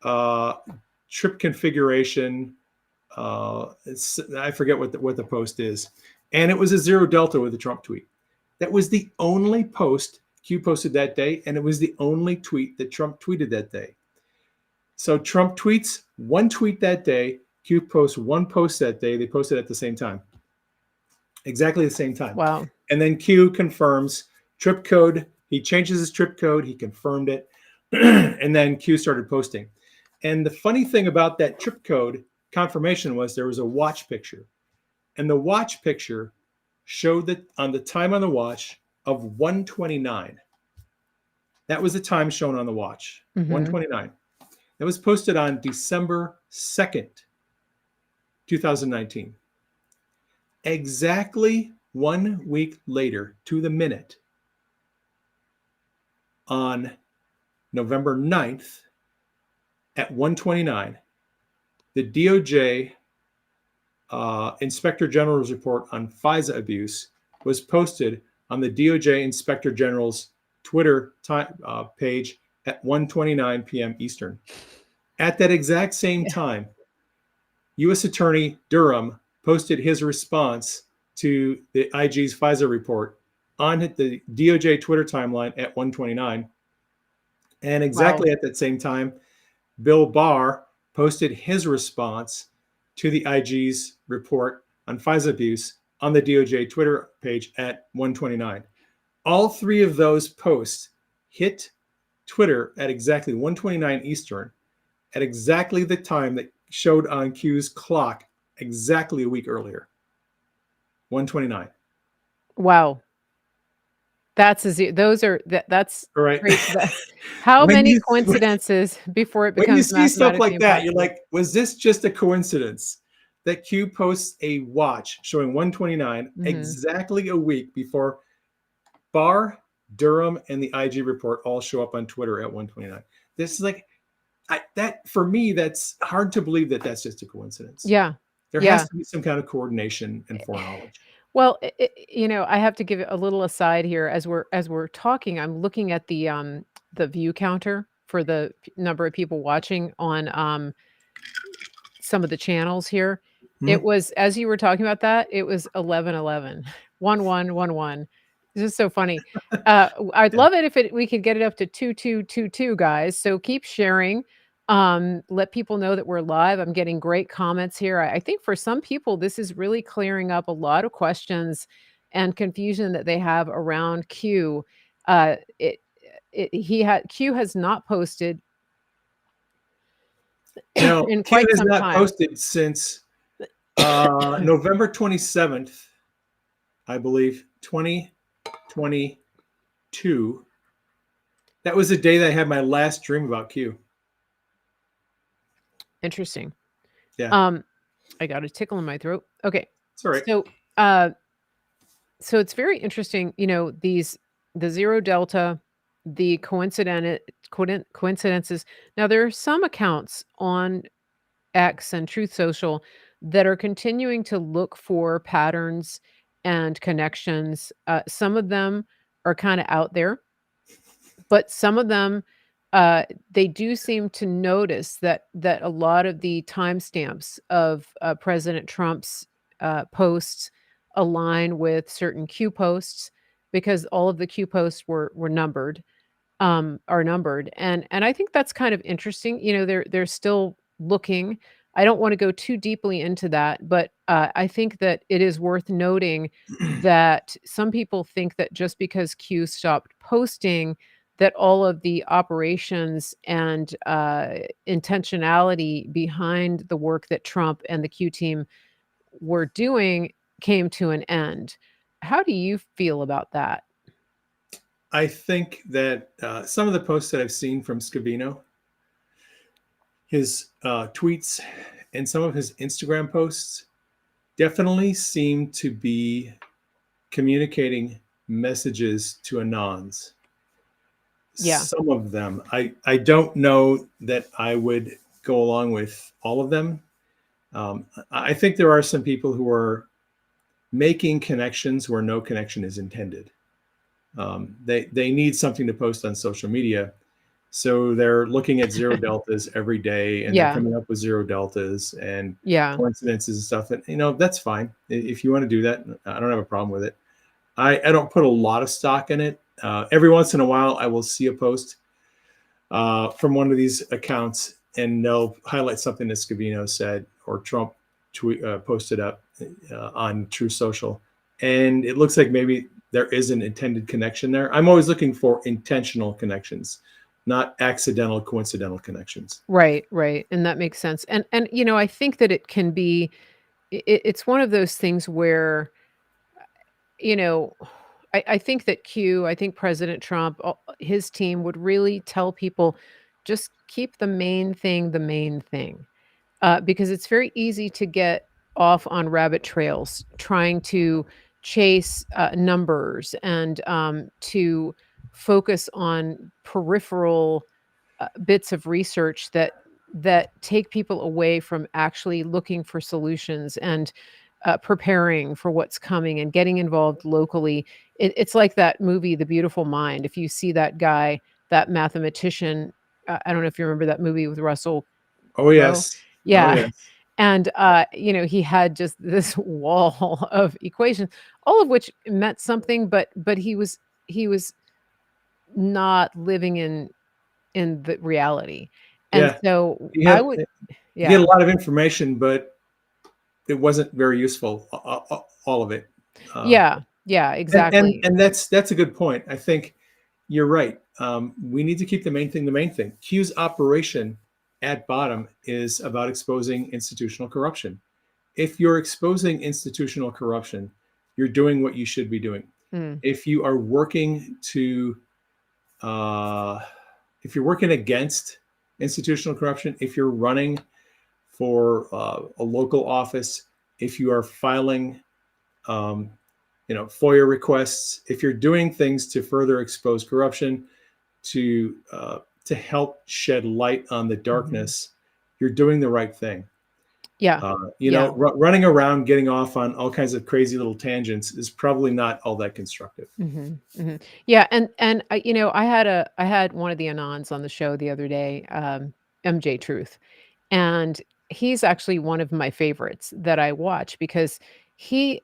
trip configuration. I forget what the post is. And it was a 0 Delta with a Trump tweet. That was the only post Q posted that day. And it was the only tweet that Trump tweeted that day. So Trump tweets one tweet that day. Q posts one post that day. They posted at the same time. Exactly the same time. Wow. And then Q confirms trip code. He changes his trip code. He confirmed it. And then Q started posting. And the funny thing about that trip code confirmation was there was a watch picture. And the watch picture showed that on the time on the watch of 1:29. That was the time shown on the watch, 1:29. That was posted on December 2nd, 2019. Exactly 1 week later, to the minute, on November 9th at 1:29, the DOJ Inspector General's report on FISA abuse was posted on the DOJ Inspector General's Twitter page at 1:29 p.m. Eastern. At that exact same time, U.S. Attorney Durham posted his response to the IG's FISA report on the DOJ Twitter timeline at 1:29. And exactly at that same time, Bill Barr posted his response to the IG's report on FISA abuse on the DOJ Twitter page at 1:29. All three of those posts hit Twitter at exactly 1:29 Eastern, at exactly the time that showed on Q's clock exactly a week earlier. 1:29. Wow. That's right. Great. How many coincidences before it becomes when you see stuff like that, impossible? you're like, was this just a coincidence that Q posts a watch showing 1:29 exactly a week before Barr, Durham, and the IG report all show up on Twitter at 1:29? This is like, that for me, that's hard to believe that that's just a coincidence. Yeah. There has to be some kind of coordination and foreknowledge. Well, I have to give a little aside here as we're talking. I'm looking at the view counter for the number of people watching on some of the channels here. It was, as you were talking about that, it was 11:11, 1111, It's just so funny. I'd Yeah. love it if we could get it up to 2222, guys. So keep sharing. Let people know that we're live. I'm getting great comments here. I think for some people, this is really clearing up a lot of questions and confusion that they have around Q. It, Q has not posted No, in Q quite has some not time. posted since November 27th, I believe, 2022. That was the day that I had my last dream about Q. Interesting. Yeah, Um, I got a tickle in my throat. Okay. it's all right. So, so it's very interesting, the zero delta, the coincidences. Now there are some accounts on X and Truth Social that are continuing to look for patterns and connections. Some of them are kind of out there, but some of them, they do seem to notice that a lot of the timestamps of President Trump's posts align with certain Q posts because all of the Q posts were numbered, are numbered, and I think that's kind of interesting. They're still looking. I don't want to go too deeply into that, but I think that it is worth noting that some people think that just because Q stopped posting, that all of the operations and intentionality behind the work that Trump and the Q team were doing came to an end. How do you feel about that? I think that some of the posts that I've seen from Scavino, his tweets, and some of his Instagram posts definitely seem to be communicating messages to Anons. Yeah. Some of them. I don't know that I would go along with all of them. I think there are some people who are making connections where no connection is intended. They need something to post on social media. So they're looking at zero deltas every day and they're Yeah. coming up with zero deltas and Yeah. coincidences and stuff. And, that's fine. If you want to do that, I don't have a problem with it. I don't put a lot of stock in it. Every once in a while, I will see a post from one of these accounts and they'll highlight something that Scavino said or Trump posted up on True Social. And it looks like maybe there is an intended connection there. I'm always looking for intentional connections, not accidental, coincidental connections. Right, right, and that makes sense, and, I think that it can be it's one of those things where, you know, I think President Trump, his team would really tell people, "Just keep the main thing," because it's very easy to get off on rabbit trails trying to chase, numbers and, to focus on peripheral bits of research that take people away from actually looking for solutions and preparing for what's coming and getting involved locally. It's like that movie, The Beautiful Mind. If you see that guy, that mathematician, I don't know if you remember that movie with Russell Oh, Crowe. yes. Oh, Yeah. yes. And, he had just this wall of equations, all of which meant something, but he was not living in the reality. And Yeah. so He I had, would he had a yeah. lot of information, but it wasn't very useful, all of it. Uh, Yeah, yeah, and exactly. and that's a good point. I think you're right. We need to keep the main thing the main thing. Q's operation at bottom is about exposing institutional corruption. If you're exposing institutional corruption, you're doing what you should be doing. Mm, If you are working to, uh, if you're working against institutional corruption, if you're running for a local office, if you are filing um, FOIA requests, if you're doing things to further expose corruption, to help shed light on the mhm. darkness, you're doing the right thing. Yeah, yeah. Running around, getting off on all kinds of crazy little tangents is probably not all that constructive. Mhm, mhm. Yeah, and I had one of the Anons on the show the other day, MJ Truth, and he's actually one of my favorites that I watch because he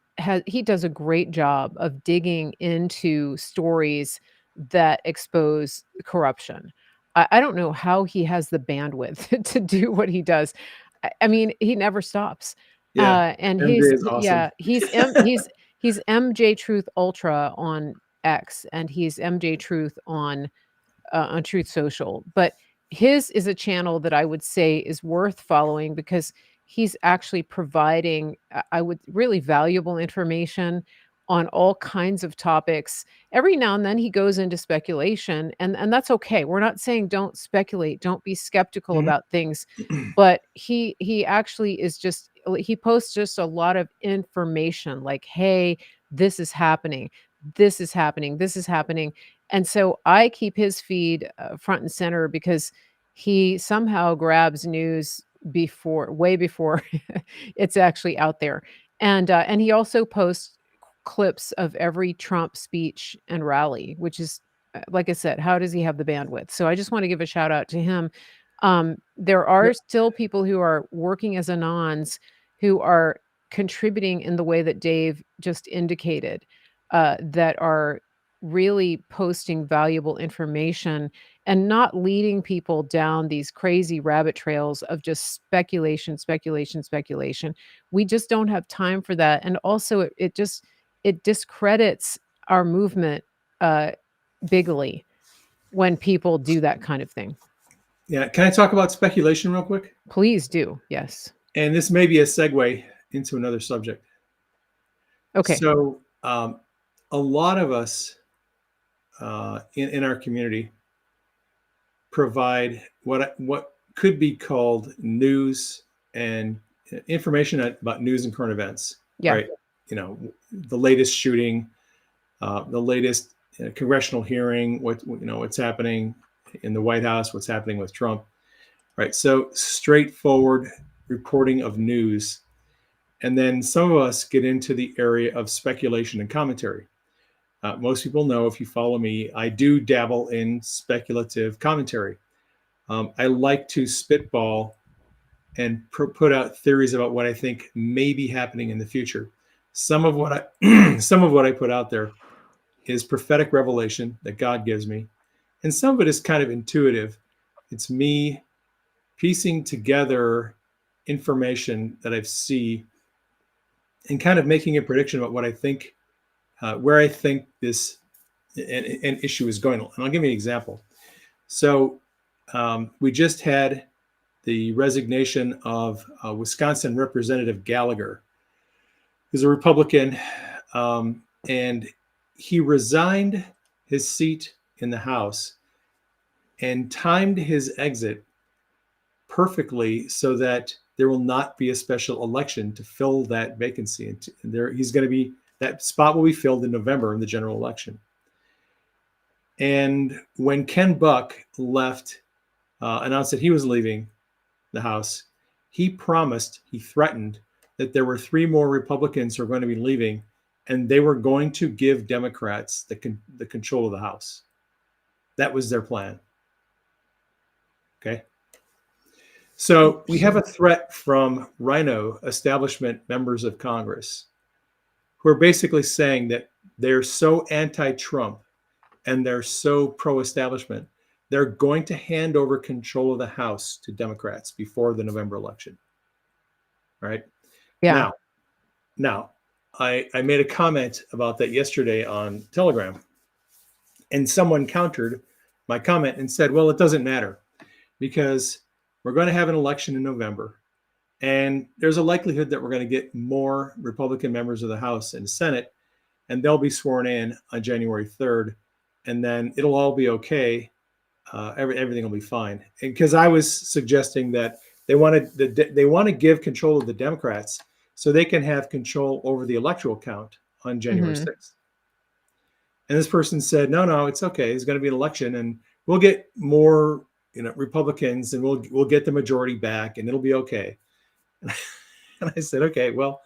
does a great job of digging into stories that expose corruption. I don't know how he has the bandwidth to do what he does. I mean, he never stops. Yeah. And MJ is awesome. yeah, he's MJ Truth Ultra on X, and he's MJ Truth on Truth Social. But his is a channel that I would say is worth following because he's actually providing, I would really valuable information on all kinds of topics. Every now and then he goes into speculation, and that's okay. We're not saying don't speculate, don't be skeptical Mhm. about things, but he actually is just he posts just a lot of information like, hey, this is happening. This is happening. This is happening. And so I keep his feed front and center because he somehow grabs news before, way before it's actually out there. And he also posts clips of every Trump speech and rally, which is, like I said, how does he have the bandwidth? So I just want to give a shout out to him. There are Yep. still people who are working as Anons who are contributing in the way that Dave just indicated, that are really posting valuable information and not leading people down these crazy rabbit trails of just speculation, speculation, speculation. We just don't have time for that. And also it just it discredits our movement uh bigly when people do that kind of thing. Yeah. Can I talk about speculation real quick? Please do. Yes. And this may be a segue into another subject. Okay. So, a lot of us in our community provide what could be called news and information about news and current events, Yeah. right? You know, the latest shooting, the latest congressional hearing, what's happening in the White House, what's happening with Trump, right? So straightforward reporting of news, and then some of us get into the area of speculation and commentary. Most people know, if you follow me, I do dabble in speculative commentary. I like to spitball and put out theories about what I think may be happening in the future. Some of what I some of what I put out there is prophetic revelation that God gives me, and some of it is kind of intuitive. It's me piecing together information that I see and kind of making a prediction about what I think, where I think this an issue is going. And I'll give you an example. So we just had the resignation of Wisconsin Representative Gallagher, who's a Republican, and he resigned his seat in the House and timed his exit perfectly so that there will not be a special election to fill that vacancy. And there, he's going to be that spot will be filled in November in the general election. And when Ken Buck left, announced that he was leaving the House, he promised, he threatened that there were three more Republicans who are going to be leaving, and they were going to give Democrats the control of the House. That was their plan. Okay. So we have a threat from Rhino establishment members of Congress who are basically saying that they're so anti-Trump and they're so pro-establishment, they're going to hand over control of the House to Democrats before the November election. Right? Yeah. Now, I made a comment about that yesterday on Telegram, and someone countered my comment and said, well, it doesn't matter because we're going to have an election in November, and there's a likelihood that we're going to get more Republican members of the House and Senate, and they'll be sworn in on January 3rd, and then it'll all be okay. Everything will be fine. Because I was suggesting that they want to give control of the Democrats so they can have control over the electoral count on January Mhm. 6th. And this person said, no, it's okay. There's going to be an election, and we'll get more, Republicans, and we'll get the majority back, and it'll be okay. And I said, okay, well,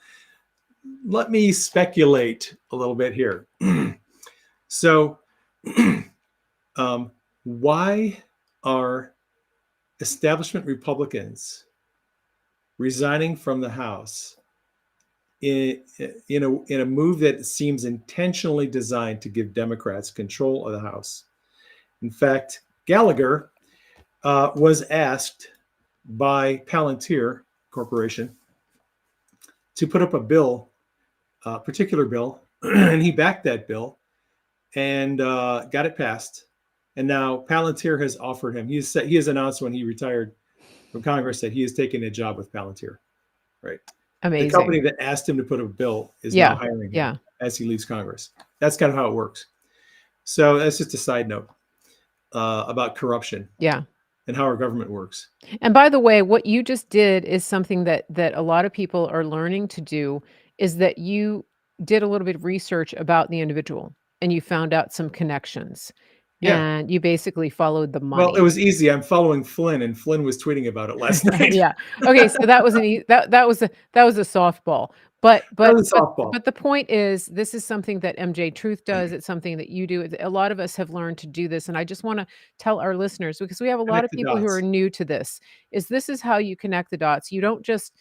let me speculate a little bit here. So, why are establishment Republicans resigning from the House in a move that seems intentionally designed to give Democrats control of the House. In fact, Gallagher was asked by Palantir Corporation to put up a bill, a particular bill, and he backed that bill and got it passed. And now Palantir has offered him. He has announced when he retired from Congress that he is taking a job with Palantir. Right. The company Amazing. that asked him to put a bill is now Yeah. hiring him Yeah. as he leaves Congress. That's kind of how it works. So that's just a side note about corruption Yeah. and how our government works. And by the way, what you just did is something that a lot of people are learning to do, is that you did a little bit of research about the individual and you found out some connections Yeah. and you basically followed the Well, it money. was easy. I'm following Flynn, and Flynn was tweeting about it last night. Yeah. Okay, so that was that was a softball. But That but was a but softball. but the point is, this is something that MJ Truth does. It's something that you do. A lot of us have learned to do this, and I just want to tell our listeners, because we have a lot Connect of the people who are dots. new to this is how you connect the dots. You don't just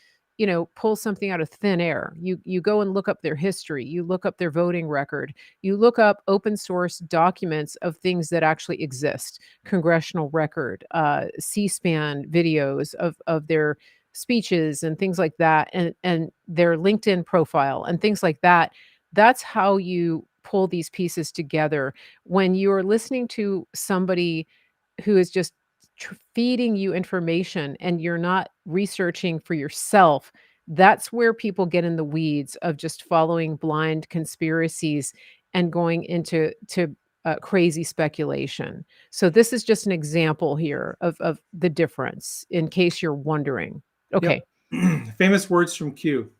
pull something out of thin air. You go and look up their history. You look up their voting record. You look up open source documents of things that actually exist, congressional record, C-SPAN videos of their speeches and things like that, and their LinkedIn profile and things like that. That's how you pull these pieces together. When you're listening to somebody who is just feeding you information and you're not researching for yourself, that's where people get in the weeds of just following blind conspiracies and going into crazy speculation. So this is just an example here of the difference, in case you're wondering. Okay. Yep. Famous words from Q.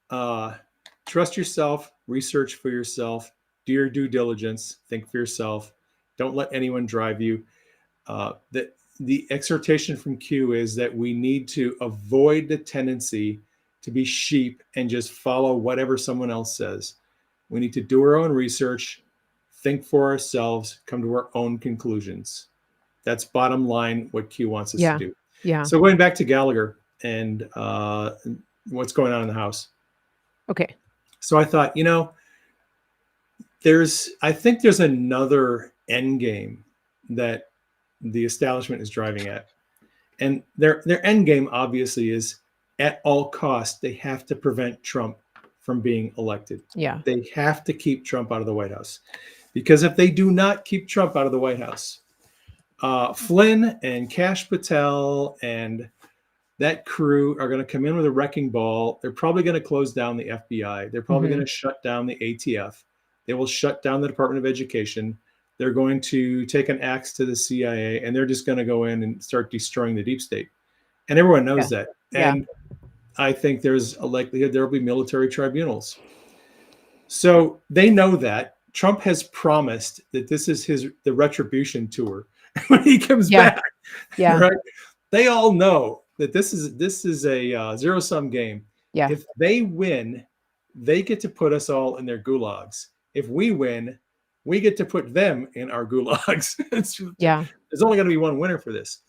Trust yourself, research for yourself, do your due diligence, think for yourself, don't let anyone drive you. The exhortation from Q is that we need to avoid the tendency to be sheep and just follow whatever someone else says. We need to do our own research, think for ourselves, come to our own conclusions. That's bottom line what Q wants us to Yeah. do. Yeah. So going back to Gallagher and what's going on in the House. Okay. So I thought, I think there's another end game that the establishment is driving at. And their end game obviously is, at all costs, they have to prevent Trump from being elected. Yeah. They have to keep Trump out of the White House. Because if they do not keep Trump out of the White House, Flynn and Kash Patel and that crew are going to come in with a wrecking ball. They're probably going to close down the FBI. They're probably going to shut down the ATF. They will shut down the Department of Education. They're going to take an axe to the CIA, and they're just going to go in and start destroying the deep state. And everyone knows that. Yeah. And I think there's a likelihood there will be military tribunals. So they know that. Trump has promised that this is the retribution tour when he comes back. Yeah. Right? They all know that this is a zero-sum game. Yeah. If they win, they get to put us all in their gulags. If we win, we get to put them in our gulags. Yeah. There's only going to be one winner for this.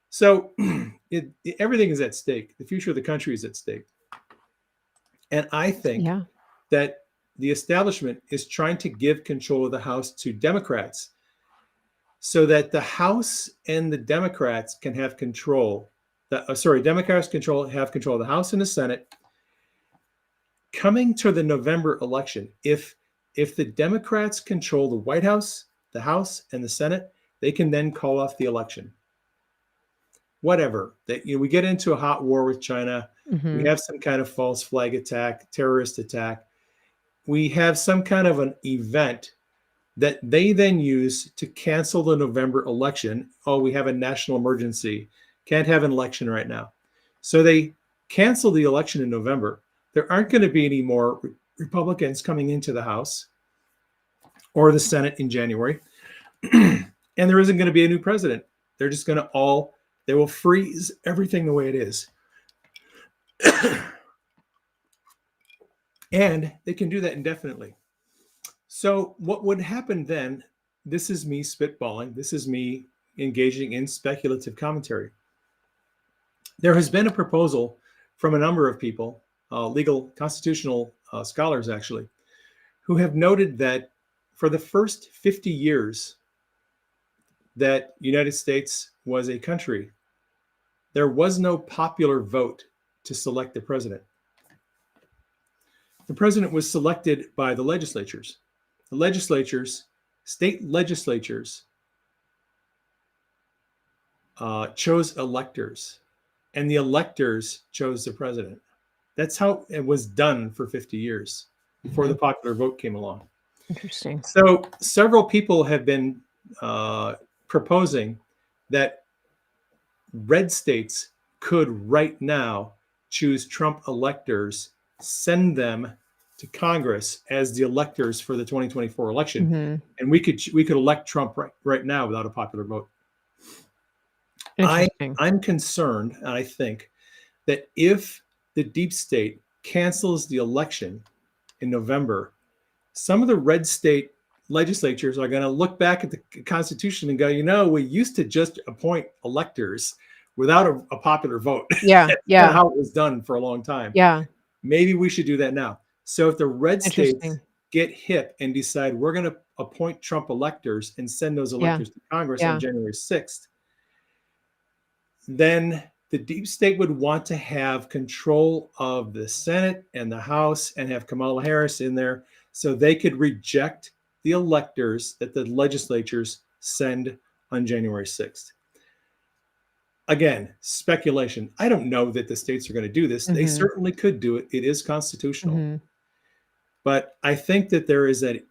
So everything is at stake. The future of the country is at stake. And I think that the establishment is trying to give control of the House to Democrats so that the House and the Democrats can have control. Democrats have control of the House and the Senate. Coming to the November election, if the Democrats control the White House, the House, and the Senate, they can then call off the election. Whatever. We get into a hot war with China. We have some kind of false flag attack, terrorist attack. We have some kind of an event that they then use to cancel the November election. Oh, we have a national emergency. Can't have an election right now. So they cancel the election in November. There aren't going to be any more Republicans coming into the House or the Senate in January. And there isn't going to be a new president. They're just going to they will freeze everything the way it is. And they can do that indefinitely. So what would happen then, this is me spitballing, this is me engaging in speculative commentary. There has been a proposal from a number of people, legal constitutional scholars actually, who have noted that for the first 50 years that United States was a country, there was no popular vote to select the president. The president was selected by the legislatures. The legislatures, state legislatures, chose electors, and the electors chose the president. That's how it was done for 50 years before the popular vote came along. Interesting. So several people have been proposing that red states could right now choose Trump electors, send them to Congress as the electors for the 2024 election, and we could elect Trump right now without a popular vote. Interesting. I'm concerned, and I think that if the deep state cancels the election in November, some of the red state legislatures are going to look back at the Constitution and go, we used to just appoint electors without a popular vote. Yeah, That's yeah, kind of how it was done for a long time. yeah. Maybe we should do that now. So if the red states Interesting. get hip and decide we're going to appoint Trump electors and send those Yeah, electors to Congress yeah. on January 6th, then the deep state would want to have control of the Senate and the House and have Kamala Harris in there so they could reject the electors that the legislatures send on January 6th. Again, speculation. I don't know that the states are going to do this. They certainly could do it. It is constitutional. But I think that there is a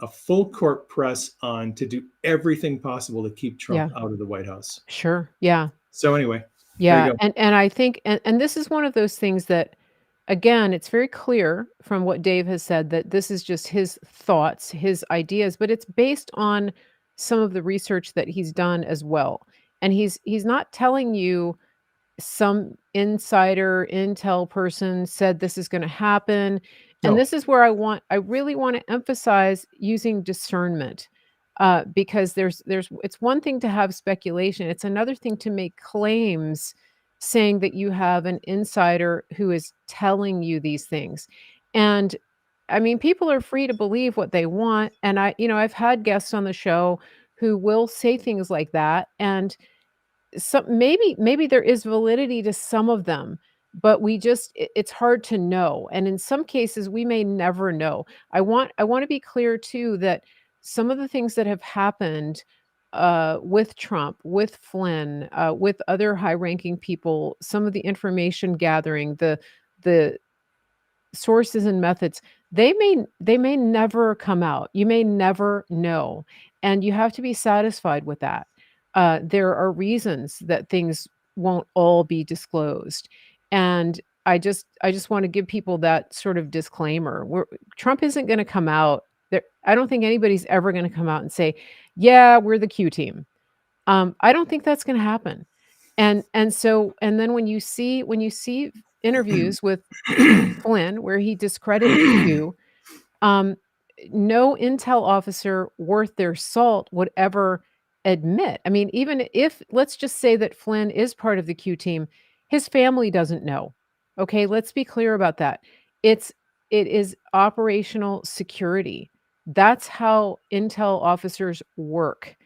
full court press on to do everything possible to keep Trump out of the White House. Sure. Yeah. So anyway, Yeah. there you go. And I think, and this is one of those things that, again, it's very clear from what Dave has said that this is just his thoughts, his ideas, but it's based on some of the research that he's done as well. And he's not telling you some insider intel person said this is going to happen. And No. this is where I really want to emphasize using discernment, because it's one thing to have speculation. It's another thing to make claims saying that you have an insider who is telling you these things. And I mean, people are free to believe what they want. And I've had guests on the show who will say things like that. And maybe there is validity to some of them, but it's hard to know. And in some cases we may never know. I want to be clear too that some of the things that have happened with Trump, with Flynn, with other high-ranking people, some of the information gathering, the sources and methods, they may never come out. You may never know, and you have to be satisfied with that. There are reasons that things won't all be disclosed, and I just want to give people that sort of disclaimer. Trump isn't going to come out there. I don't think anybody's ever going to come out and say, "Yeah, we're the Q team." I don't think that's going to happen. And then when you see interviews with Flynn where he discredits Q, um, no intel officer worth their salt would ever admit. I mean, even if let's just say that Flynn is part of the Q team, his family doesn't know. Okay, let's be clear about that. It is operational security. That's how intel officers work.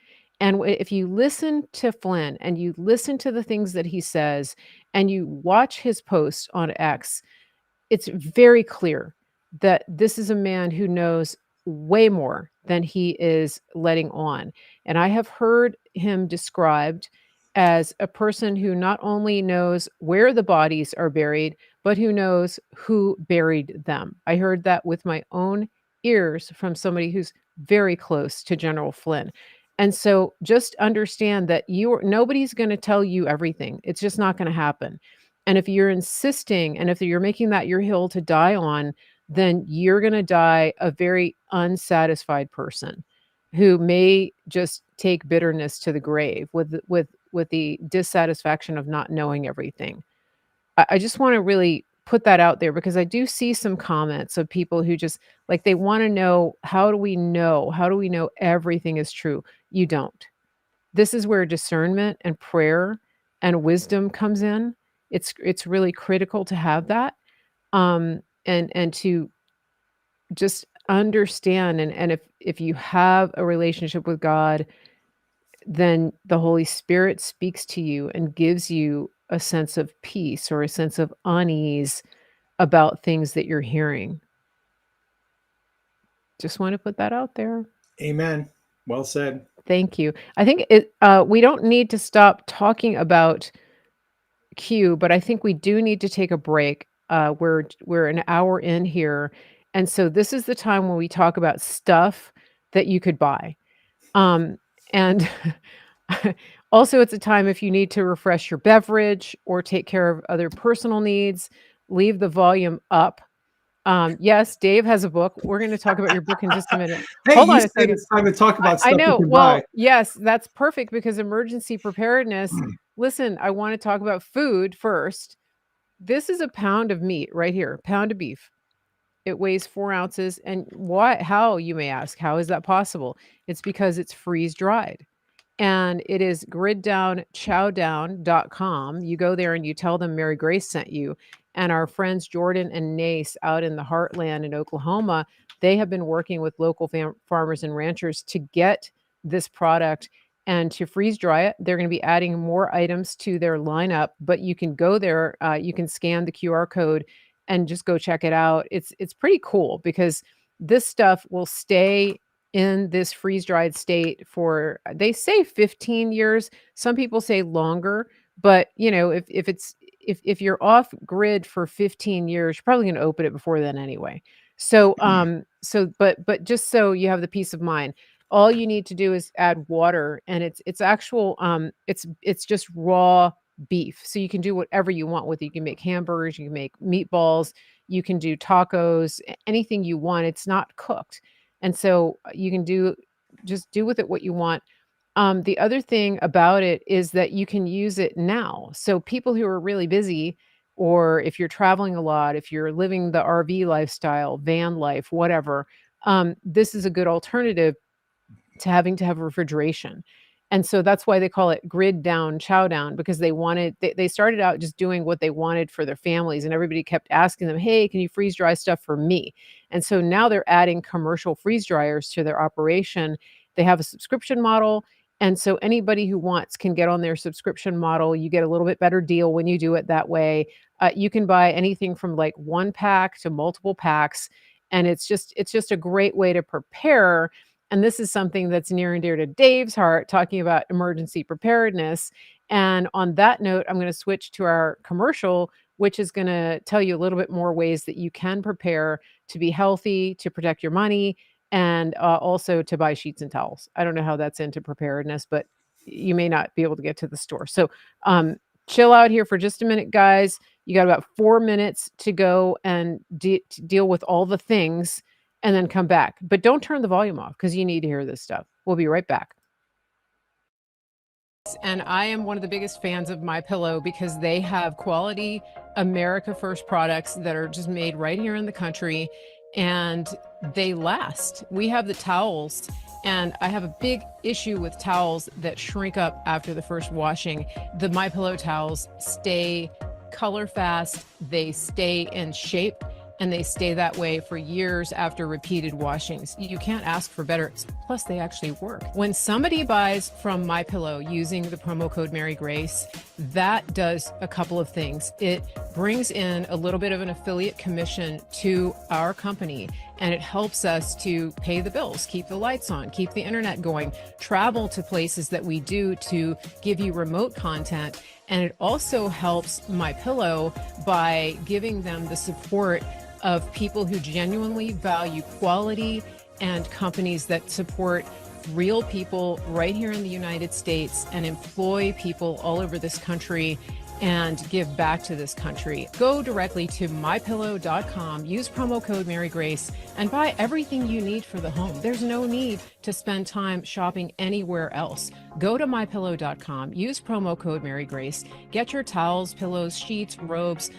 And if you listen to Flynn and you listen to the things that he says and you watch his posts on X, it's very clear that this is a man who knows way more than he is letting on. And I have heard him described as a person who not only knows where the bodies are buried, but who knows who buried them. I heard that with my own ears from somebody who's very close to General Flynn. And so just understand that nobody's going to tell you everything. It's just not going to happen. And if you're insisting and if you're making that your hill to die on, then you're going to die a very unsatisfied person who may just take bitterness to the grave with the dissatisfaction of not knowing everything. I just want to really put that out there because I do see some comments of people who just like they want to know, how do we know? How do we know everything is true? You don't. This is where discernment and prayer and wisdom comes in. It's really critical to have that, and to just understand, and if you have a relationship with God, then the Holy Spirit speaks to you and gives you a sense of peace or a sense of unease about things that you're hearing. Just want to put that out there. Amen. Well said. Thank you. I think we don't need to stop talking about Q, but I think we do need to take a break. We're an hour in here, and so this is the time when we talk about stuff that you could buy. And also, it's a time if you need to refresh your beverage or take care of other personal needs, leave the volume up. Yes, Dave has a book. We're going to talk about your book in just a minute. Hey, Hold you on a said second. it's time to talk about I stuff you know. can buy. Well, yes, that's perfect because emergency preparedness. Listen, I want to talk about food first. This is a pound of meat right here, pound of beef. It weighs 4 ounces. And why? How, you may ask, how is that possible? It's because it's freeze dried. And it is griddownchowdown.com. You go there and you tell them Mary Grace sent you. And our friends Jordan and Nace out in the heartland in Oklahoma, they have been working with local farmers and ranchers to get this product and to freeze dry it. They're going to be adding more items to their lineup, but you can go there, you can scan the QR code and just go check it out. It's pretty cool because this stuff will stay in this freeze-dried state for, they say 15 years. Some people say longer, but, you know, if you're off grid for 15 years, you're probably gonna open it before then anyway. So, but just so you have the peace of mind, all you need to do is add water, and it's actual, it's just raw beef. So you can do whatever you want with it. You can make hamburgers, you can make meatballs, you can do tacos, anything you want. It's not cooked. And so you can just do with it what you want. The other thing about it is that you can use it now. So people who are really busy, or if you're traveling a lot, if you're living the RV lifestyle, van life, whatever, this is a good alternative to having to have refrigeration. And so that's why they call it grid down chow down, because they started out just doing what they wanted for their families, and everybody kept asking them, hey, can you freeze dry stuff for me? And so now they're adding commercial freeze dryers to their operation. They have a subscription model, and so anybody who wants can get on their subscription model. You get a little bit better deal when you do it that way. You can buy anything from like 1 pack to multiple packs, and it's just a great way to prepare. And this is something that's near and dear to Dave's heart, talking about emergency preparedness. And on that note, I'm going to switch to our commercial, which is going to tell you a little bit more ways that you can prepare to be healthy, to protect your money, and also to buy sheets and towels. I don't know how that's into preparedness, but you may not be able to get to the store. So chill out here for just a minute, guys. You got about 4 minutes to go and to deal with all the things, and then come back. But don't turn the volume off because you need to hear this stuff. We'll be right back. And I am one of the biggest fans of MyPillow because they have quality America First products that are just made right here in the country, and they last. We have the towels, and I have a big issue with towels that shrink up after the first washing. The MyPillow towels stay color fast, they stay in shape, and they stay that way for years after repeated washings. You can't ask for better. Plus, they actually work. When somebody buys from MyPillow using the promo code Mary Grace, that does a couple of things. It brings in a little bit of an affiliate commission to our company, and it helps us to pay the bills, keep the lights on, keep the internet going, travel to places that we do to give you remote content. And it also helps MyPillow by giving them the support of people who genuinely value quality and companies that support real people right here in the United States and employ people all over this country and give back to this country. Go directly to mypillow.com, use promo code Mary Grace, and buy everything you need for the home. There's no need to spend time shopping anywhere else. Go to mypillow.com, use promo code Mary Grace, get your towels, pillows, sheets, robes,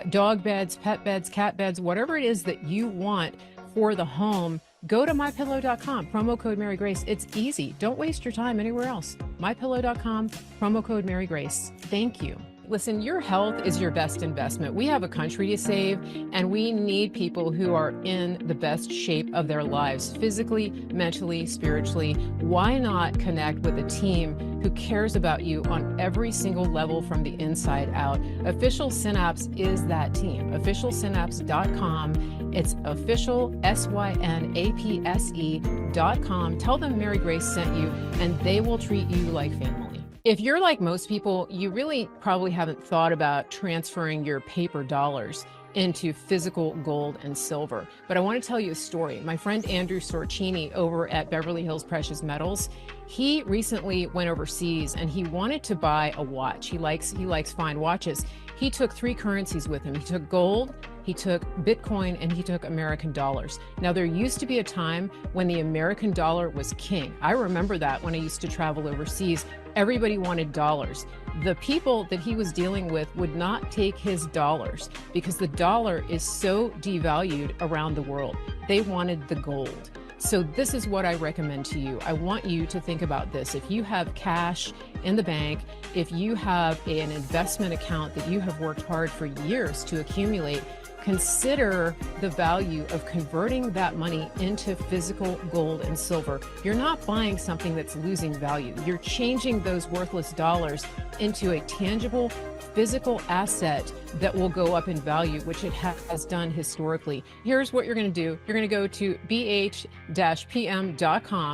dog beds, pet beds, cat beds, whatever it is that you want for the home. Go to mypillow.com, promo code Mary Grace. It's easy. Don't waste your time anywhere else. Mypillow.com, promo code Mary Grace. Thank you. Listen, your health is your best investment. We have a country to save, and we need people who are in the best shape of their lives, physically, mentally, spiritually. Why not connect with a team who cares about you on every single level from the inside out? Official Synapse is that team. Officialsynapse.com. It's official, synapse.com. Tell them Mary Grace sent you, and they will treat you like family. If you're like most people, you really probably haven't thought about transferring your paper dollars into physical gold and silver. But I want to tell you a story. My friend Andrew Sorcini over at Beverly Hills Precious Metals, he recently went overseas and he wanted to buy a watch. He likes fine watches. He took 3 currencies with him. He took gold, he took Bitcoin, and he took American dollars. Now, there used to be a time when the American dollar was king. I remember that when I used to travel overseas. Everybody wanted dollars. The people that he was dealing with would not take his dollars because the dollar is so devalued around the world. They wanted the gold. So this is what I recommend to you. I want you to think about this. If you have cash in the bank, if you have an investment account that you have worked hard for years to accumulate, consider the value of converting that money into physical gold and silver. You're not buying something that's losing value. You're changing those worthless dollars into a tangible physical asset that will go up in value, which it has done historically. Here's what you're going to do. You're going to go to bh-pm.com.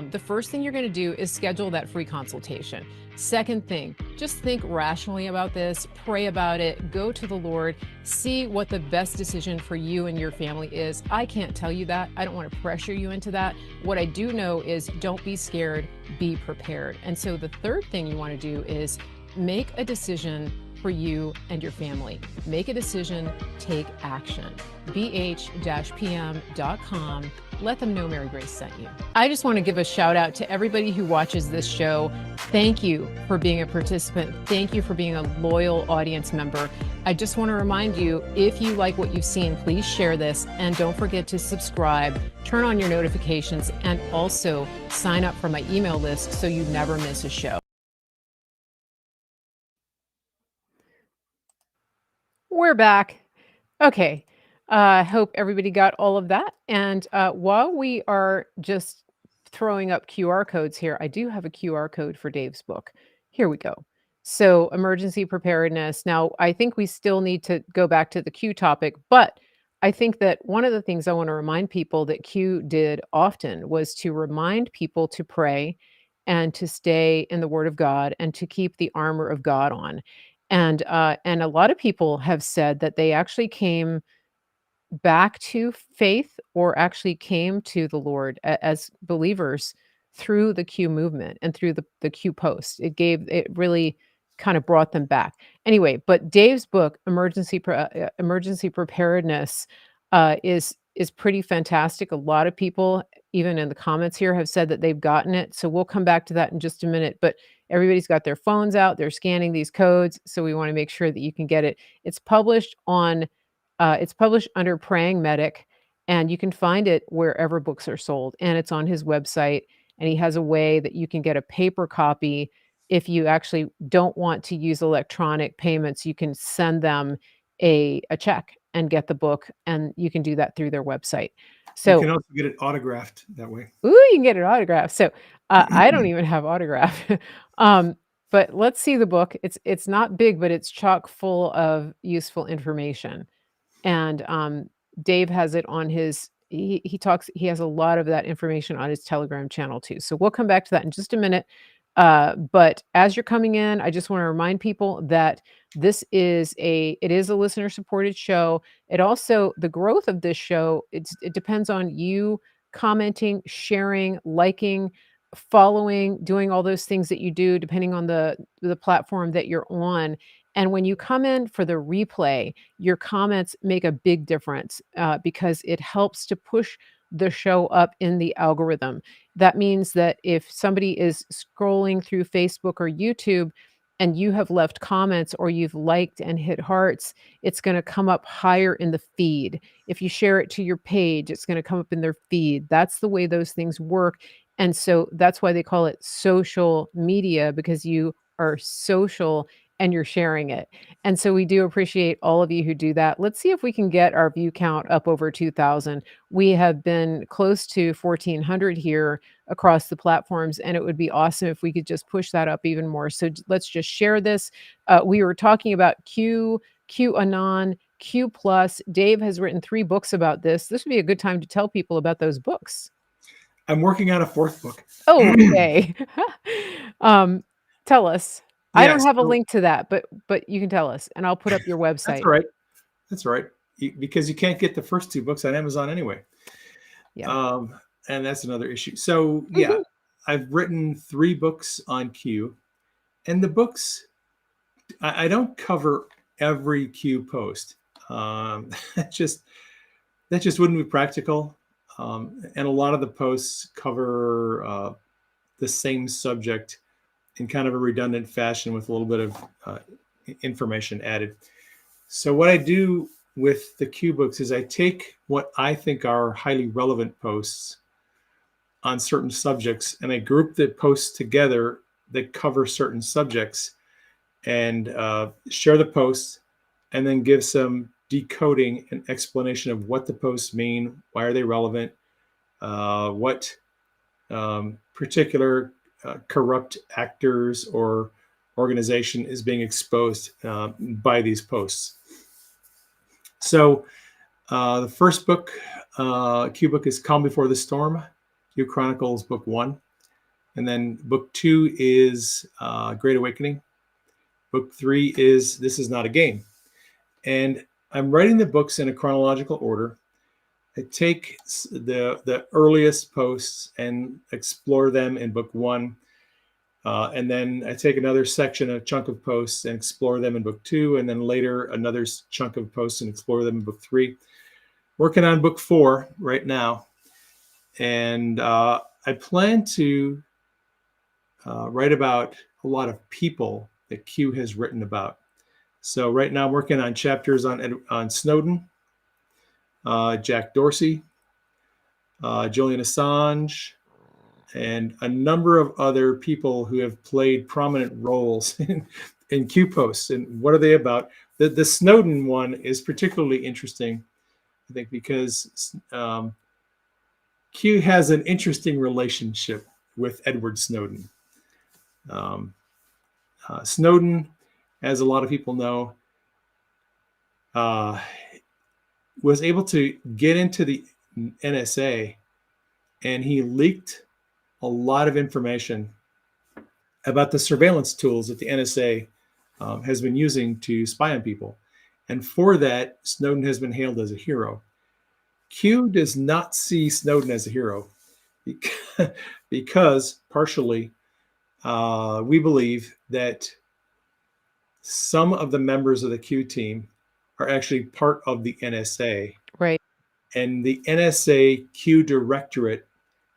The first thing you're going to do is schedule that free consultation. Second thing, just think rationally about this, pray about it, go to the Lord, see what the best decision for you and your family is. I can't tell you that. I don't want to pressure you into that. What I do know is don't be scared, be prepared. And so the third thing you want to do is make a decision for you and your family. Make a decision, take action. bh-pm.com. Let them know Mary Grace sent you. I just want to give a shout out to everybody who watches this show. Thank you for being a participant. Thank you for being a loyal audience member. I just want to remind you, if you like what you've seen, please share this and don't forget to subscribe, turn on your notifications, and also sign up for my email list so you never miss a show. We're back. Okay. I hope everybody got all of that. And while we are just throwing up QR codes here, I do have a QR code for Dave's book. Here we go. So, emergency preparedness. Now, I think we still need to go back to the Q topic, but I think that one of the things I want to remind people that Q did often was to remind people to pray and to stay in the Word of God and to keep the armor of God on. And a lot of people have said that they actually came back to faith or actually came to the Lord as believers through the Q movement and through the Q post. It really kind of brought them back. Anyway, but Dave's book, Emergency Preparedness, is pretty fantastic. A lot of people, even in the comments here, have said that they've gotten it. So we'll come back to that in just a minute. But everybody's got their phones out, they're scanning these codes. So we want to make sure that you can get it. It's published under Praying Medic, and you can find it wherever books are sold. And it's on his website, and he has a way that you can get a paper copy. If you actually don't want to use electronic payments, you can send them a check and get the book, and you can do that through their website. You So, can also get it autographed that way. ooh, you can get it autographed. So, I don't even have autograph. But let's see the book. It's not big, but it's chock full of useful information. And Dave has it on his he has a lot of that information on his Telegram channel too. So we'll come back to that in just a minute. But as you're coming in, I just want to remind people that it is a listener supported show. It also, the growth of this show, it depends on you commenting, sharing, liking, following, doing all those things that you do depending on the platform that you're on. And when you come in for the replay, your comments make a big difference because it helps to push the show up in the algorithm. That means that if somebody is scrolling through Facebook or YouTube and you have left comments or you've liked and hit hearts, it's going to come up higher in the feed. If you share it to your page, it's going to come up in their feed. That's the way those things work. And so that's why they call it social media, because you are social and you're sharing it. And so we do appreciate all of you who do that. Let's see if we can get our view count up over 2,000. We have been close to 1,400 here across the platforms, and it would be awesome if we could just push that up even more. So let's just share this. We were talking about Q Anon, Q plus. Dave has written 3 books about this. This would be a good time to tell people about those books. I'm working on a 4th book. Okay. Um, tell us. I Yeah, don't have a so link to that, but you can tell us, and I'll put up your that's website. all right. That's all right. Because you can't get the first 2 books on Amazon anyway. Yeah. Um, and that's another issue. So, yeah, Mhm. I've written 3 books on Q, and the books I don't cover every Q post. Um, that just that just wouldn't be practical. And a lot of the posts cover the same subject in kind of a redundant fashion with a little bit of information added. So what I do with the Q books is I take what I think are highly relevant posts on certain subjects and I group the posts together that cover certain subjects and share the posts and then give some decoding and explanation of what the posts mean, why are they relevant, what particular corrupt actors or organization is being exposed by these posts. So the first book, Q book, is Calm Before the Storm, Q Chronicles book 1. And then book 2 is Great Awakening. Book 3 is This Is Not a Game. And I'm writing the books in a chronological order. I take the earliest posts and explore them in book 1. And then I take another section, a chunk of posts, and explore them in book 2. And then later, another chunk of posts and explore them in book 3. Working on book 4 right now. And I plan to write about a lot of people that Q has written about. So right now I'm working on chapters on Snowden, Jack Dorsey, Julian Assange, and a number of other people who have played prominent roles in Q posts. And what are they about? The Snowden one is particularly interesting, I think, because Q has an interesting relationship with Edward Snowden. Snowden, as a lot of people know, was able to get into the NSA and he leaked a lot of information about the surveillance tools that the NSA has been using to spy on people. And for that, Snowden has been hailed as a hero. Q does not see Snowden as a hero because partially we believe that some of the members of the Q team are actually part of the NSA. Right. And the NSA Q Directorate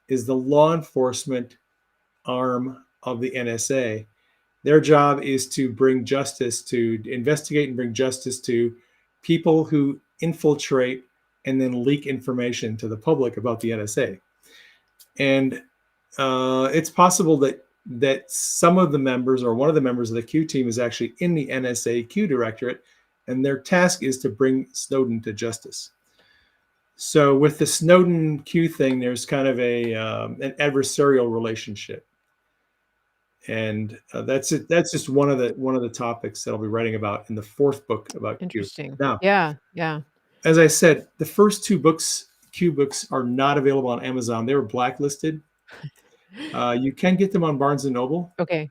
is the law enforcement arm of the NSA. Their job is to bring justice, to investigate and bring justice to people who infiltrate and then leak information to the public about the NSA. And it's possible that some of the members or one of the members of the Q team is actually in the NSA Q Directorate, and their task is to bring Snowden to justice. So with the Snowden Q thing, there's kind of an adversarial relationship, and that's it. That's just one of the topics that I'll be writing about in the 4th book about Q. Interesting. Now, Yeah, yeah. as I said, the first 2 books, Q books, are not available on Amazon. They were blacklisted. You can get them on Barnes and Noble Okay,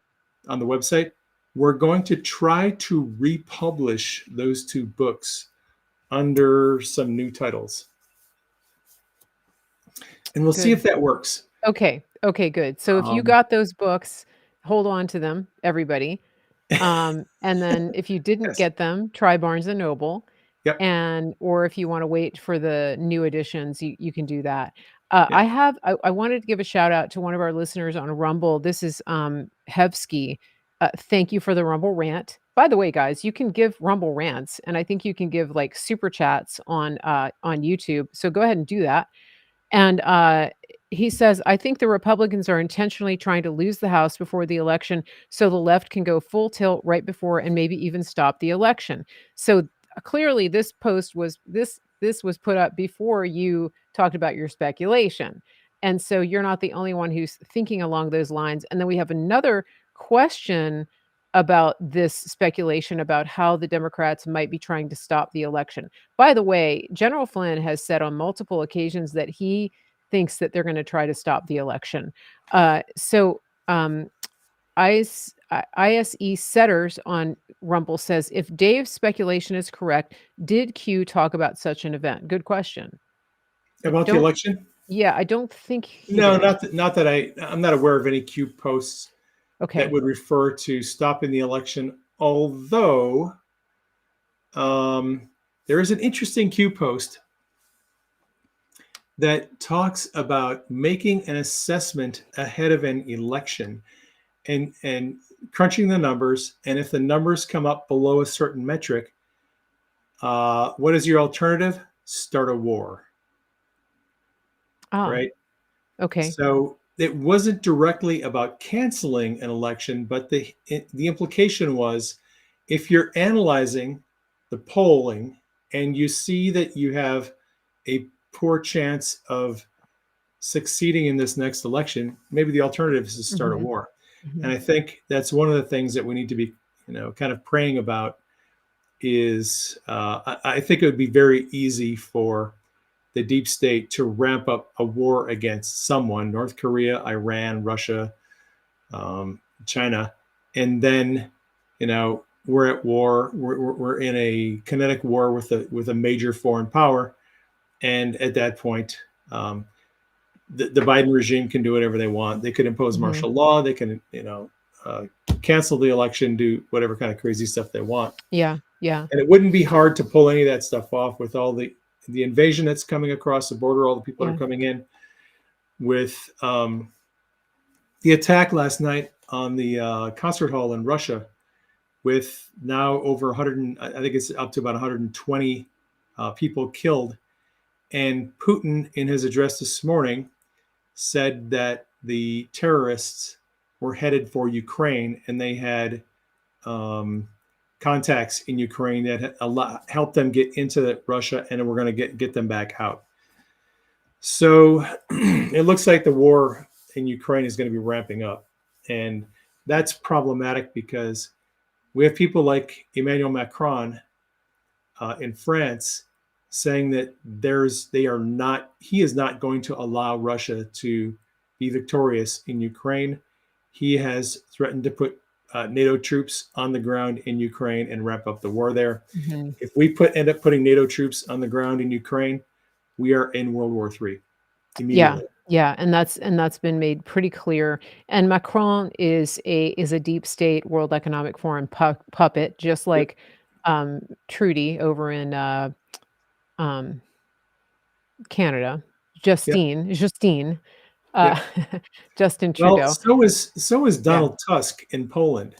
on the website. We're going to try to republish those 2 books under some new titles, and we'll see good. if that works. Okay, okay, good. So if you Um, got those books, hold on to them, everybody. And then if you didn't yes. get them, try Barnes& and Noble, Yep. and or if you wanna wait for the new editions, you can do that. Yeah. I wanted to give a shout out to one of our listeners on Rumble. This is, Hevsky. Thank you for the Rumble rant. By the way, guys, you can give Rumble rants, and I think you can give, like, super chats on YouTube, so go ahead and do that. And, He says, "I think the Republicans are intentionally trying to lose the House before the election so the left can go full tilt right before and maybe even stop the election." So clearly this post was this was put up before you talked about your speculation. And so you're not the only one who's thinking along those lines. And then we have another question about this speculation about how the Democrats might be trying to stop the election. By the way, General Flynn has said on multiple occasions that he thinks that they're gonna try to stop the election. ISE Setters on Rumble says, "If Dave's speculation is correct, did Q talk about such an event?" Good question. I About the don't election? Yeah, I don't think he No, did. not that I'm not aware of any Q posts that Okay. would refer to stopping the election. Although there is an interesting Q post that talks about making an assessment ahead of an election and crunching the numbers. And if the numbers come up below a certain metric, what is your alternative? Start a war, Ah, right? okay. So it wasn't directly about canceling an election, but the implication was if you're analyzing the polling and you see that you have a poor chance of succeeding in this next election, maybe the alternative is to start a Mhm, war. And mhm. I think that's one of the things that we need to be, kind of praying about is I think it would be very easy for the deep state to ramp up a war against someone, North Korea, Iran, Russia, China, and then, we're at war. We're in a kinetic war with a major foreign power, and at that point, the Biden regime can do whatever they want. They could impose Mhm. martial law. They can, uh, cancel the election, do whatever kind of crazy stuff they want. Yeah, yeah, And it wouldn't be hard to pull any of that stuff off with all the invasion that's coming across the border, all the people that are yeah. coming in, with the attack last night on the concert hall in Russia, with now over 100, I think it's up to about 120 people killed. And Putin, in his address this morning, said that the terrorists were headed for Ukraine and they had um, contacts in Ukraine that had helped them get into Russia, and we're going to get them back out. So it looks like the war in Ukraine is going to be ramping up. And that's problematic because we have people like Emmanuel Macron in France saying that he is not going to allow Russia to be victorious in Ukraine. He has threatened to put NATO troops on the ground in Ukraine and wrap up the war there. Mhm. If we end up putting NATO troops on the ground in Ukraine, we are in World War III Yeah, immediately. yeah, and that's been made pretty clear. And Macron is a deep state World Economic Forum puppet, just Yep. like Trudy over in um, Canada. Yep. Justine, uh, Yep. Justin Well, Trudeau. so is Yeah, Donald Tusk in Poland.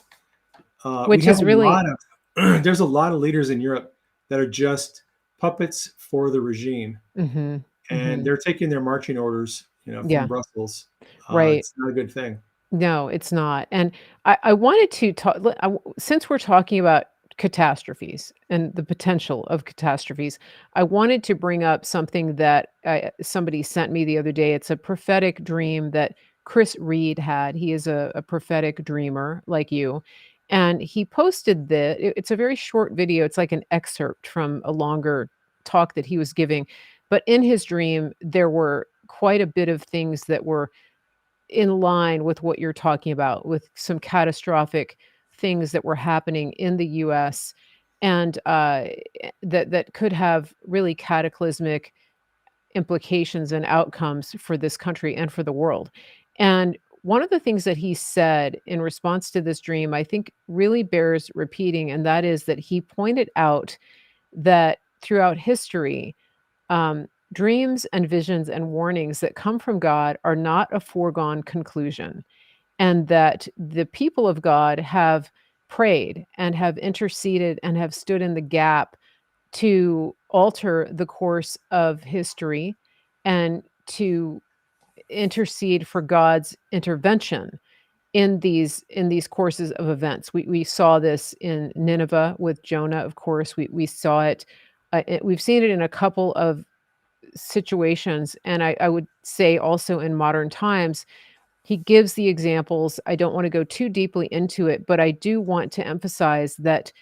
We which have is a really lot of there's a lot of leaders in Europe that are just puppets for the regime, mhm, and mhm. they're taking their marching orders, from Yeah, Brussels. right. It's not a good thing. No, it's not, and I wanted to talk since we're talking about catastrophes and the potential of catastrophes, I wanted to bring up something that somebody sent me the other day. It's a prophetic dream that Chris Reed had. He is a prophetic dreamer like you, and he posted it's a very short video. It's like an excerpt from a longer talk that he was giving, but in his dream, there were quite a bit of things that were in line with what you're talking about, with some catastrophic things that were happening in the US and, that could have really cataclysmic implications and outcomes for this country and for the world. And one of the things that he said in response to this dream, I think really bears repeating, and that is that he pointed out that throughout history, dreams and visions and warnings that come from God are not a foregone conclusion, and that the people of God have prayed and have interceded and have stood in the gap to alter the course of history and to intercede for God's intervention in these courses of events. We saw this in Nineveh with Jonah, of course. We saw it, we've seen it in a couple of situations, and I would say also in modern times. He gives the examples. I don't want to go too deeply into it, but I do want to emphasize that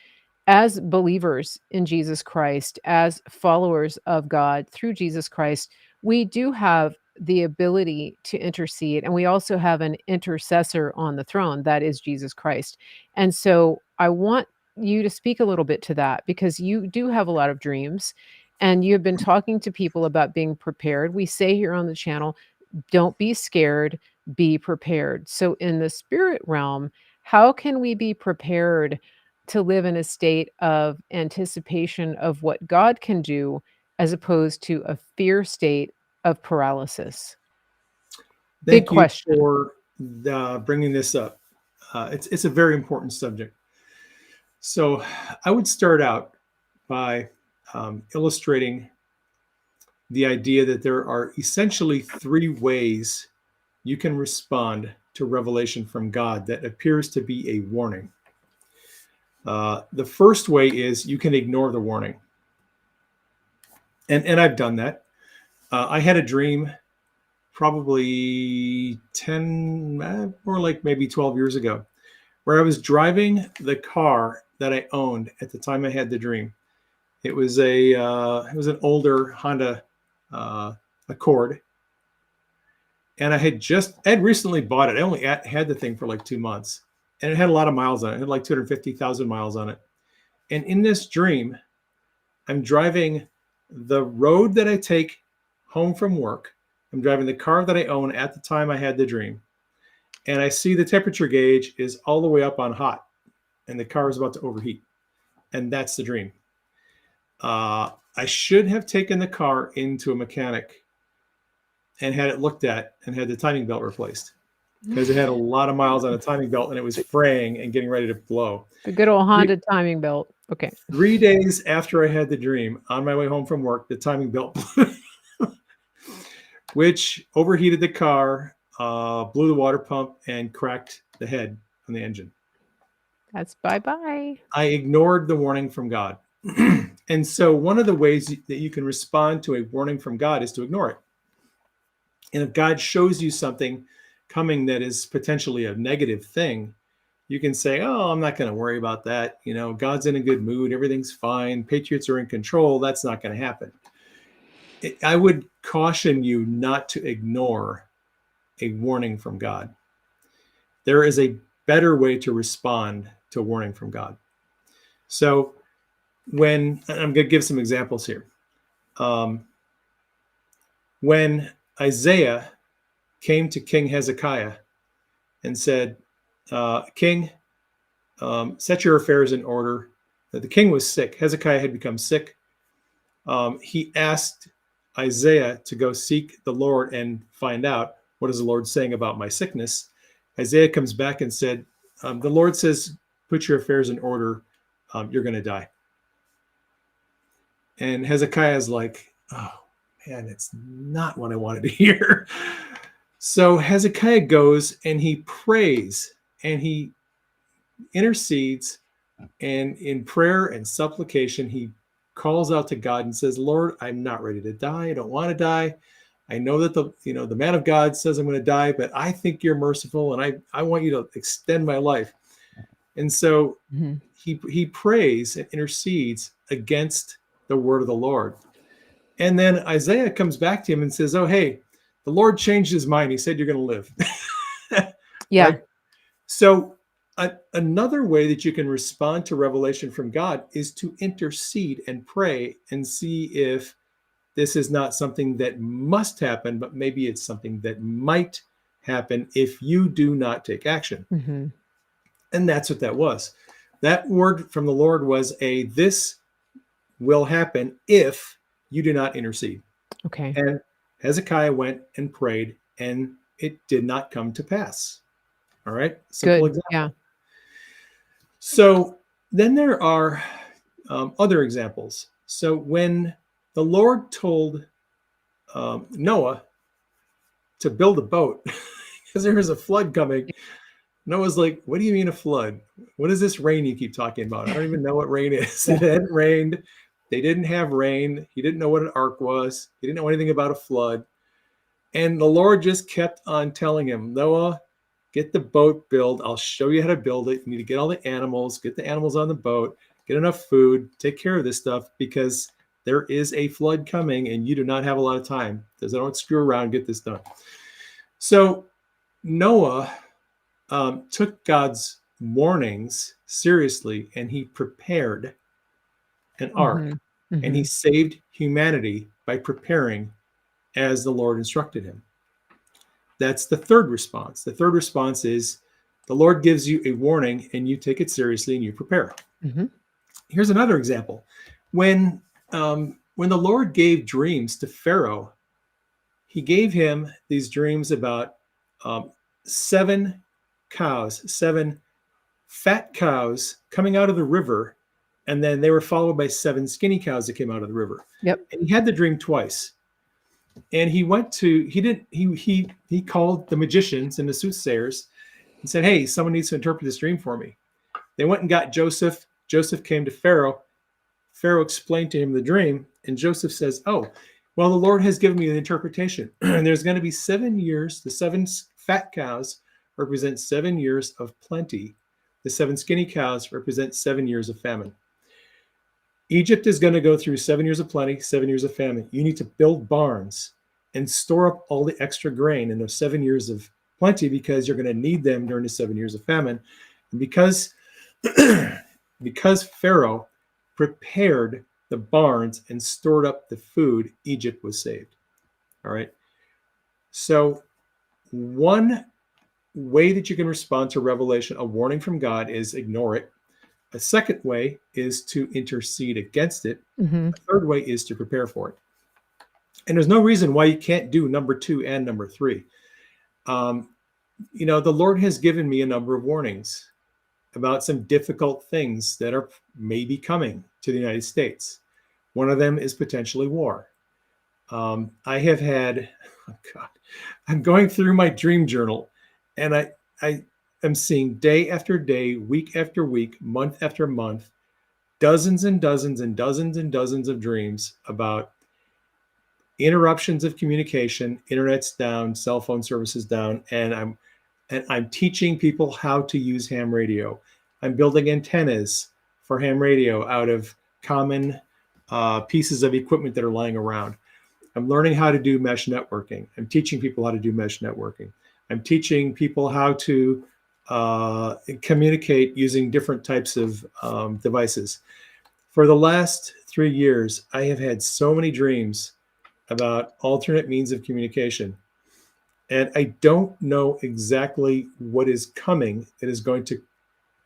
as believers in Jesus Christ, as followers of God through Jesus Christ, we do have the ability to intercede. And we also have an intercessor on the throne, that is Jesus Christ. And so I want you to speak a little bit to that because you do have a lot of dreams and you've been talking to people about being prepared. We say here on the channel, don't be scared, be prepared. So, in the spirit realm, how can we be prepared to live in a state of anticipation of what God can do as opposed to a fear state of paralysis? Big Thank you question. for bringing this up. It's a very important subject. So I would start out by illustrating the idea that there are essentially three ways you can respond to revelation from God that appears to be a warning. The first way is you can ignore the warning. And I've done that. I had a dream probably 10, more like maybe 12 years ago, where I was driving the car that I owned at the time I had the dream. It was an older Honda Accord, and I had recently bought it. I only had the thing for like 2 months, and it had a lot of miles on it. It had like 250,000 miles on it. And in this dream, I'm driving the road that I take home from work. I'm driving the car that I own at the time I had the dream. And I see the temperature gauge is all the way up on hot, and the car is about to overheat. And that's the dream. I should have taken the car into a mechanic and had it looked at and had the timing belt replaced because it had a lot of miles on a timing belt and it was fraying and getting ready to blow. The good old Honda timing belt. Okay. 3 days after I had the dream, on my way home from work, the timing belt blew, which overheated the car, blew the water pump, and cracked the head on the engine. That's bye-bye. I ignored the warning from God. And so one of the ways that you can respond to a warning from God is to ignore it. And if God shows you something coming that is potentially a negative thing, you can say, oh, I'm not going to worry about that. You know, God's in a good mood. Everything's fine. Patriots are in control. That's not going to happen. I would caution you not to ignore a warning from God. There is a better way to respond to a warning from God. So I'm going to give some examples here. When Isaiah came to King Hezekiah and said, King, set your affairs in order. The king was sick. Hezekiah had become sick. He asked Isaiah to go seek the Lord and find out, what is the Lord saying about my sickness? Isaiah comes back and said, the Lord says, put your affairs in order. You're going to die. And Hezekiah is like, oh, man, it's not what I wanted to hear. So Hezekiah goes and he prays and he intercedes, and in prayer and supplication, he calls out to God and says, Lord, I'm not ready to die. I don't want to die. I know that the man of God says I'm going to die, but I think you're merciful and I want you to extend my life. And so he prays and intercedes against the word of the Lord. And then Isaiah comes back to him and says, oh, hey, the Lord changed his mind. He said, you're going to live. Yeah. Right? So another way that you can respond to revelation from God is to intercede and pray and see if this is not something that must happen, but maybe it's something that might happen if you do not take action. Mm-hmm. And that's what that was. That word from the Lord was this will happen if you do not intercede. Okay. And Hezekiah went and prayed, and it did not come to pass. All right. Simple example. Yeah. So then there are other examples. So when the Lord told Noah to build a boat because there was a flood coming. Noah's like, what do you mean a flood? What is this rain you keep talking about? I don't even know what rain is. Yeah. It hadn't rained. They didn't have rain. He didn't know what an ark was. He didn't know anything about a flood. And the Lord just kept on telling him, Noah, get the boat built. I'll show you how to build it. You need to get all the animals, get the animals on the boat, get enough food, take care of this stuff because there is a flood coming and you do not have a lot of time. Because I don't screw around, get this done. So Noah took God's warnings seriously and he prepared an ark and he saved humanity by preparing as the Lord instructed him. That's the third response. The third response is the Lord gives you a warning and you take it seriously and you prepare. Here's another example. When the Lord gave dreams to Pharaoh, he gave him these dreams about 7 fat cows coming out of the river, and then they were followed by 7 skinny cows that came out of the river. Yep. And he had the dream twice. And he called the magicians and the soothsayers and said, hey, someone needs to interpret this dream for me. They went and got Joseph. Joseph came to Pharaoh. Pharaoh explained to him the dream. And Joseph says, oh, well, the Lord has given me the interpretation. And there's going to be 7 years. The 7 fat cows represent 7 years of plenty. The 7 skinny cows represent 7 years of famine. Egypt is going to go through 7 years of plenty, 7 years of famine. You need to build barns and store up all the extra grain in those 7 years of plenty because you're going to need them during the 7 years of famine. And because Pharaoh prepared the barns and stored up the food, Egypt was saved. All right. So one way that you can respond to revelation, a warning from God, is ignore it. A second way is to intercede against it. A third way is to prepare for it. And there's no reason why you can't do number 2 and number 3. The Lord has given me a number of warnings about some difficult things that are maybe coming to the United States. One of them is potentially war. I have had, I'm going through my dream journal, and I am seeing day after day, week after week, month after month, dozens and dozens and dozens and dozens of dreams about interruptions of communication, internet's down, cell phone services down, and I'm teaching people how to use ham radio. I'm building antennas for ham radio out of common pieces of equipment that are lying around. I'm learning how to do mesh networking. I'm teaching people how to do mesh networking. I'm teaching people how to communicate using different types of devices. For the last 3 years, I have had so many dreams about alternate means of communication. And I don't know exactly what is coming that is going to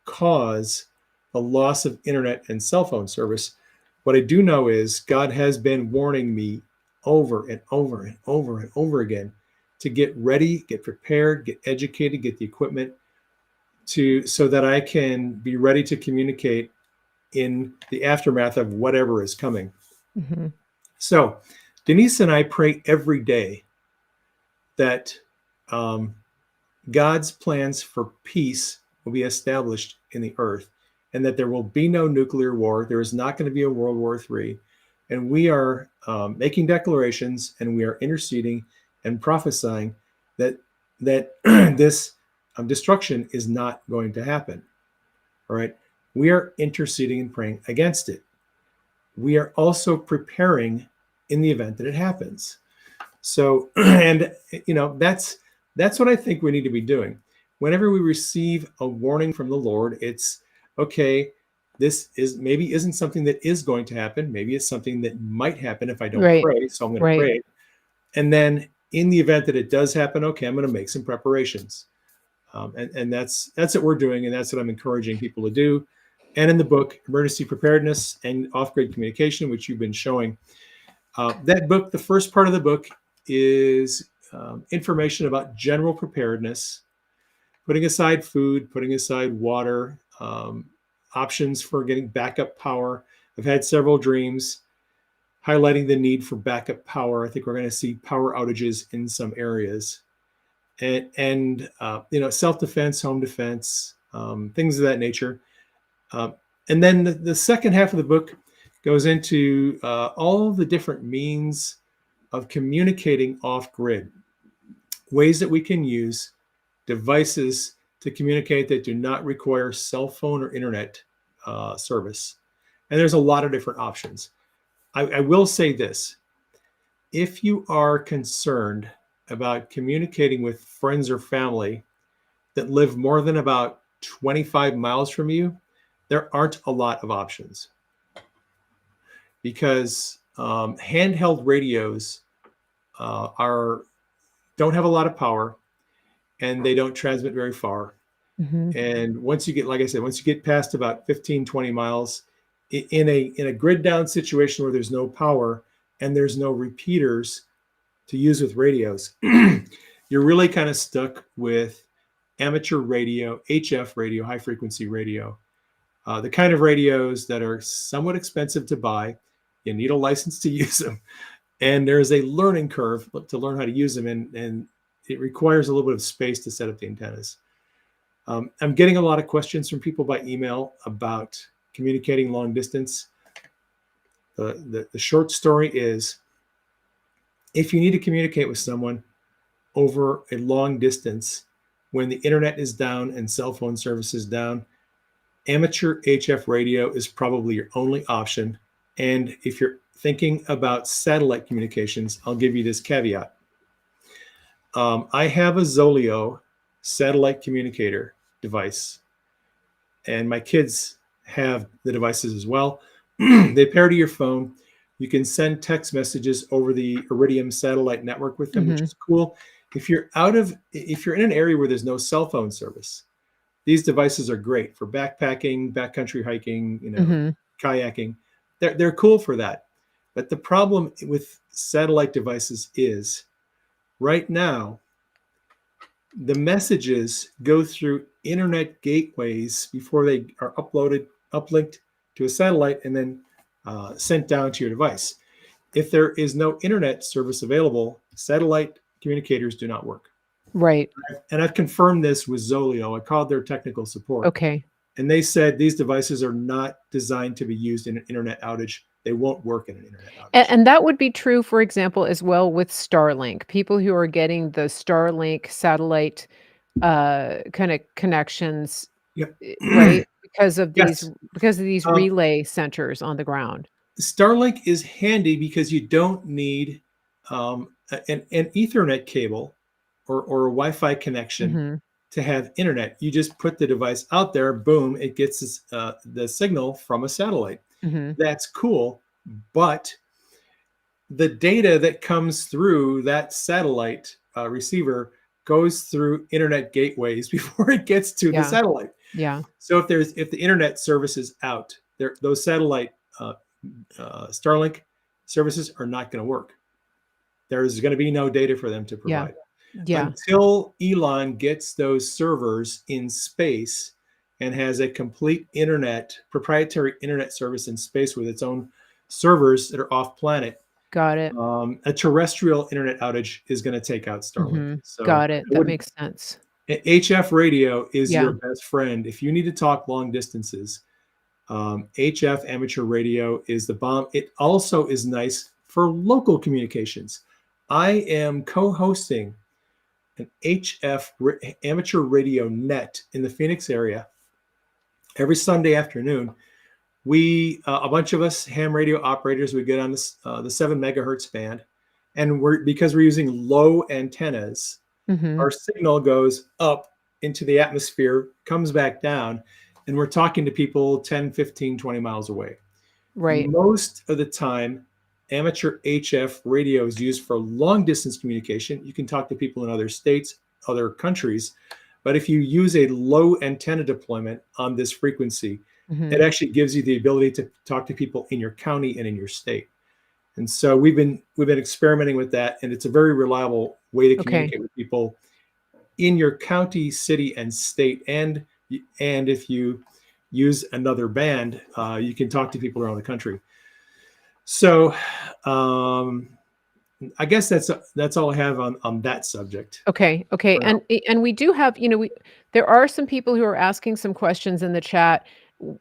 cause the loss of internet and cell phone service. What I do know is God has been warning me over and over and over and over again to get ready, get prepared, get educated, get the equipment so that I can be ready to communicate in the aftermath of whatever is coming. So Denise and I pray every day that God's plans for peace will be established in the earth and that there will be no nuclear war. There is not going to be a World War III. And we are making declarations and we are interceding and prophesying that this destruction is not going to happen. All right. We are interceding and praying against it. We are also preparing in the event that it happens. So, and that's what I think we need to be doing. Whenever we receive a warning from the Lord, it's okay. This isn't something that is going to happen. Maybe it's something that might happen if I don't pray. So I'm going to pray. And then in the event that it does happen, okay, I'm going to make some preparations. And that's what we're doing. And that's what I'm encouraging people to do. And in the book, Emergency Preparedness and Off-Grid Communication, which you've been showing, that book, the first part of the book is information about general preparedness, putting aside food, putting aside water, options for getting backup power. I've had several dreams. highlighting the need for backup power. I think we're going to see power outages in some areas, and self-defense, home defense, things of that nature. And then the second half of the book goes into all the different means of communicating off-grid, ways that we can use devices to communicate that do not require cell phone or internet service. And there's a lot of different options. I will say this. If you are concerned about communicating with friends or family that live more than about 25 miles from you, there aren't a lot of options, because handheld radios don't have a lot of power, and they don't transmit very far. Mhm. And once you get, like I said, once you get past about 15, 20 miles in a grid down situation where there's no power and there's no repeaters to use with radios, you're really kind of stuck with amateur radio, HF radio, high frequency radio, the kind of radios that are somewhat expensive to buy. You need a license to use them, and there's a learning curve to learn how to use them, and it requires a little bit of space to set up the antennas. I'm getting a lot of questions from people by email about communicating long distance. The short story is, if you need to communicate with someone over a long distance when the internet is down and cell phone service is down, amateur HF radio is probably your only option. And if you're thinking about satellite communications, I'll give you this caveat. I have a Zoleo satellite communicator device, and my kids have the devices as well. They pair to your phone. You can send text messages over the Iridium satellite network with them, which is cool. If you're in an area where there's no cell phone service, these devices are great for backpacking, backcountry hiking, kayaking. They're cool for that. But the problem with satellite devices is, right now, the messages go through internet gateways before they are uplinked to a satellite, and then sent down to your device. If there is no internet service available, satellite communicators do not work. Right. And I've confirmed this with Zoleo. I called their technical support. Okay. And they said these devices are not designed to be used in an internet outage. They won't work in an internet outage. And that would be true, for example, as well with Starlink. People who are getting the Starlink satellite kind of connections, Yep. right? Because of Yes. these relay centers on the ground. Starlink is handy because you don't need an Ethernet cable or a Wi-Fi connection to have internet. You just put the device out there, boom, it gets the signal from a satellite. That's cool, but the data that comes through that satellite receiver goes through internet gateways before it gets to the satellite. Yeah. So if the internet service is out, those satellite Starlink services are not going to work. There's going to be no data for them to provide. Yeah. Until Elon gets those servers in space and has a complete proprietary internet service in space with its own servers that are off planet. Got it. A terrestrial internet outage is going to take out Starlink. So got it. That makes sense. HF radio is your best friend. If you need to talk long distances, HF amateur radio is the bomb. It also is nice for local communications. I am co-hosting an HF amateur radio net in the Phoenix area every Sunday afternoon. We, a bunch of us ham radio operators, we get on the 7 megahertz band, and because we're using low antennas, our signal goes up into the atmosphere, comes back down, and we're talking to people 10, 15, 20 miles away. Right. Most of the time, amateur HF radio is used for long distance communication. You can talk to people in other states, other countries, but if you use a low antenna deployment on this frequency, it actually gives you the ability to talk to people in your county and in your state. And so we've been experimenting with that, and it's a very reliable way to communicate with people in your county, city, and state. And if you use another band, you can talk to people around the country. So, I guess that's all I have on that subject Okay, okay, for now. and we do have, there are some people who are asking some questions in the chat.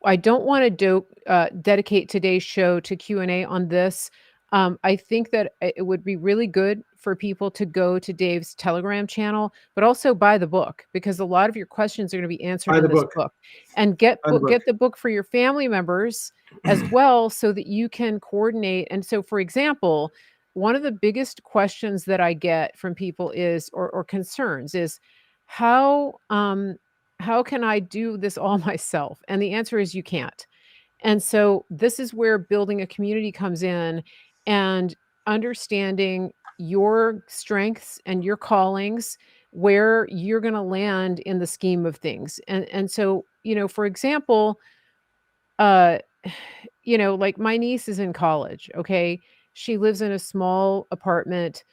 I don't want to dedicate today's show to Q&A on this. I think that it would be really good for people to go to Dave's Telegram channel, but also buy the book because a lot of your questions are going to be answered Buy in the this book. book. And get Buy the book. get the book for your family members as well so that you can coordinate. And so, for example, one of the biggest questions that I get from people is or concerns is how can I do this all myself? And the answer is you can't. And so this is where building a community comes in and understanding your strengths and your callings, where you're going to land in the scheme of things. And so, for example, uh, like my niece is in college, okay? She lives in a small apartment.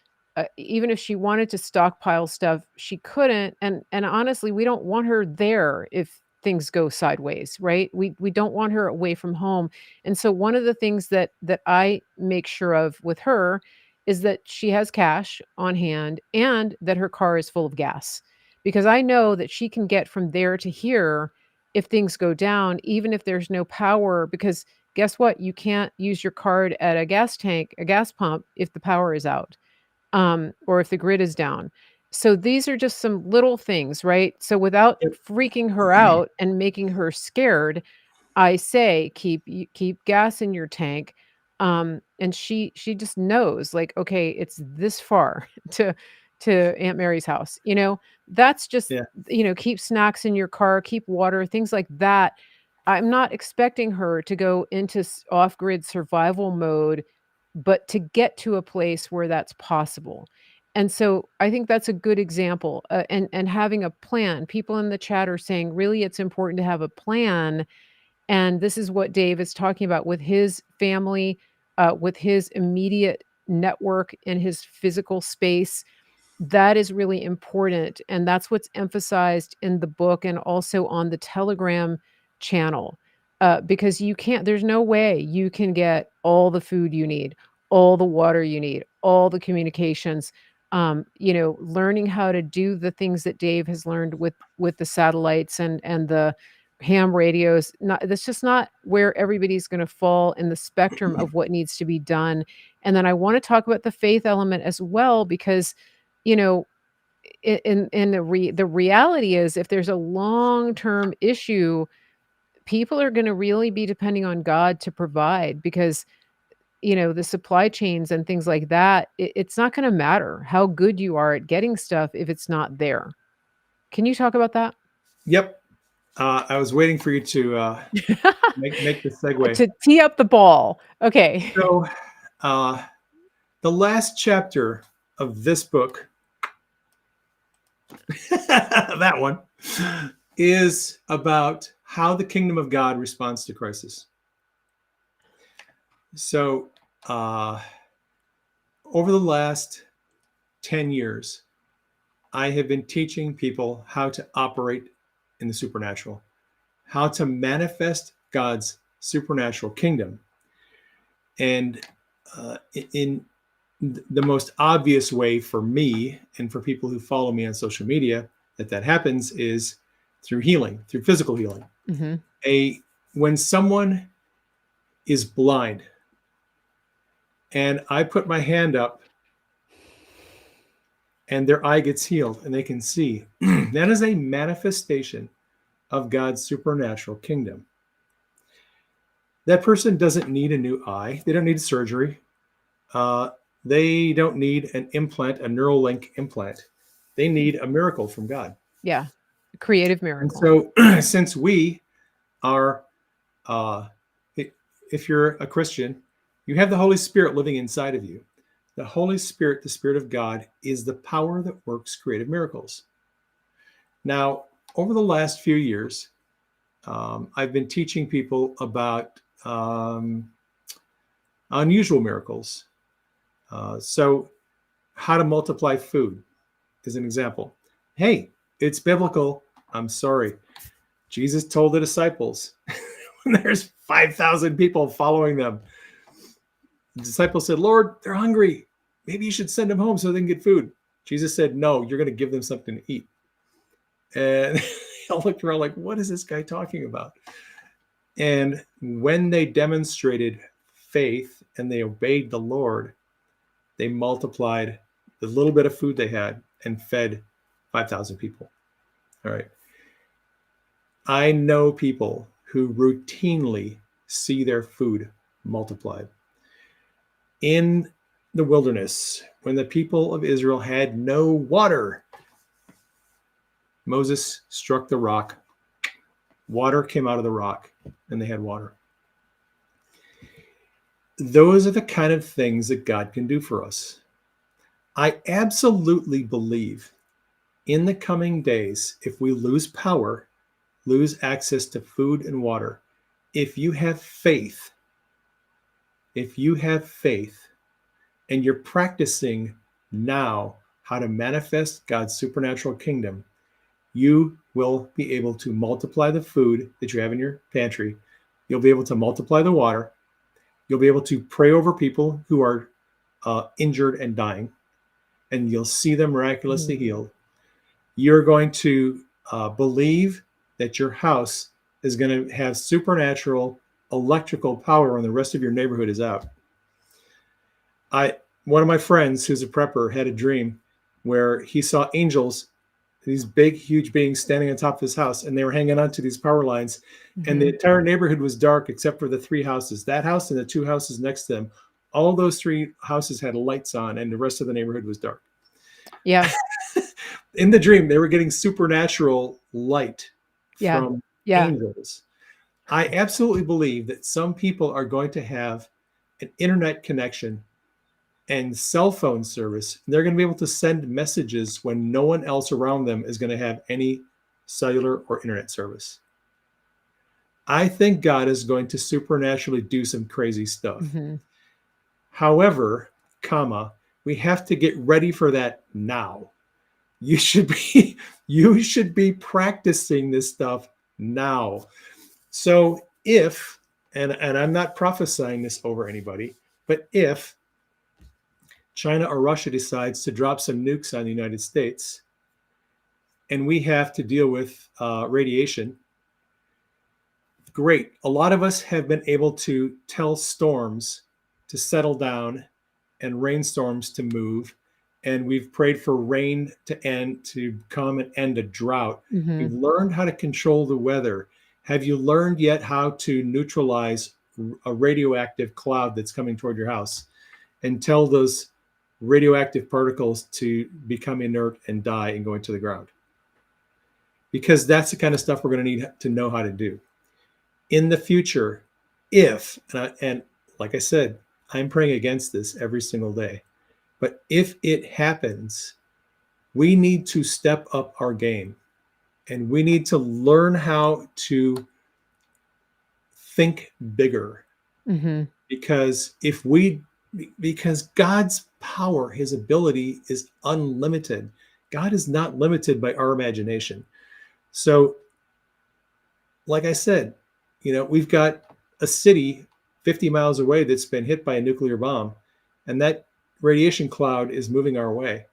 Even if she wanted to stockpile stuff, she couldn't. And honestly, we don't want her there if things go sideways, right? We don't want her away from home. And so one of the things that I make sure of with her is that she has cash on hand and that her car is full of gas. Because I know that she can get from there to here if things go down, even if there's no power, because guess what? You can't use your card at a gas pump, if the power is out, or if the grid is down. So these are just some little things, right? So without Yep. freaking her out and making her scared, I say keep gas in your tank. And she just knows, like, okay, it's this far to Aunt Mary's house. That's just, Yeah. keep snacks in your car, keep water, things like that. I'm not expecting her to go into off-grid survival mode, but to get to a place where that's possible. And so I think that's a good example. And having a plan. People in the chat are saying, really, it's important to have a plan, and this is what Dave is talking about with his family, with his immediate network in his physical space. That is really important. And that's what's emphasized in the book and also on the Telegram channel. Because there's no way you can get all the food you need, all the water you need, all the communications. Learning how to do the things that Dave has learned with the satellites and the ham radios. That's just not where everybody's going to fall in the spectrum of what needs to be done. And then I want to talk about the faith element as well, because you know in the reality is, if there's a long-term issue, people are going to really be depending on God to provide, because the supply chains and things like that, it's not going to matter how good you are at getting stuff if it's not there. Can you talk about that? Yep. I was waiting for you to make the segue. To tee up the ball. Okay. So, the last chapter of this book, that one, is about how the kingdom of God responds to crisis. So, over the last 10 years, I have been teaching people how to operate in the supernatural, how to manifest God's supernatural kingdom. And in the most obvious way for me and for people who follow me on social media that happens is through healing, through physical healing. Mm-hmm. When someone is blind and I put my hand up and their eye gets healed and they can see, that is a manifestation of God's supernatural kingdom. That person doesn't need a new eye. They don't need surgery. They don't need an implant, a Neuralink implant. They need a miracle from God. Yeah. A creative And miracle. so since we are, if you're a Christian, you have the Holy Spirit living inside of you. The Holy Spirit, the Spirit of God, is the power that works creative miracles. Now, over the last few years, I've been teaching people about unusual miracles. So how to multiply food is an example. Hey, it's biblical. I'm sorry. Jesus told the disciples when there's 5,000 people following them, The disciples said, Lord, they're hungry. Maybe you should send them home so they can get food. Jesus said, no, you're going to give them something to eat. And they all looked around like, what is this guy talking about? And when they demonstrated faith and they obeyed the Lord, they multiplied the little bit of food they had and fed 5,000 people. All right. I know people who routinely see their food multiplied. In the wilderness, when the people of Israel had no water, Moses struck the rock. Water came out of the rock, and they had water. Those are the kind of things that God can do for us. I absolutely believe in the coming days, if we lose power, lose access to food and water, if you have faith, and you're practicing now how to manifest God's supernatural kingdom, you will be able to multiply the food that you have in your pantry. You'll be able to multiply the water. You'll be able to pray over people who are injured and dying, and you'll see them miraculously healed. You're going to believe that your house is going to have supernatural electrical power when the rest of your neighborhood is out. One of my friends who's a prepper had a dream where he saw angels, these big, huge beings standing on top of his house, and they were hanging onto these power lines. And the entire neighborhood was dark except for the 3 houses, that house and the 2 houses next to them. All those 3 houses had lights on, and the rest of the neighborhood was dark. Yeah. In the dream, they were getting supernatural light from angels. I absolutely believe that some people are going to have an internet connection and cell phone service. They're going to be able to send messages when no one else around them is going to have any cellular or internet service. I think God is going to supernaturally do some crazy stuff. However, we have to get ready for that now. You should be practicing this stuff now. So if, and I'm not prophesying this over anybody, but if China or Russia decides to drop some nukes on the United States, and we have to deal with radiation, great. A lot of us have been able to tell storms to settle down and rainstorms to move. And we've prayed for rain to come and end a drought. We've learned how to control the weather. Have you learned yet how to neutralize a radioactive cloud that's coming toward your house and tell those radioactive particles to become inert and die and go into the ground? Because that's the kind of stuff we're going to need to know how to do. In the future, if, and like I said, I'm praying against this every single day, but if it happens, we need to step up our game, and we need to learn how to think bigger. Because because God's power, his ability is unlimited. God is not limited by our imagination. So, like I said, we've got a city 50 miles away that's been hit by a nuclear bomb, and that radiation cloud is moving our way.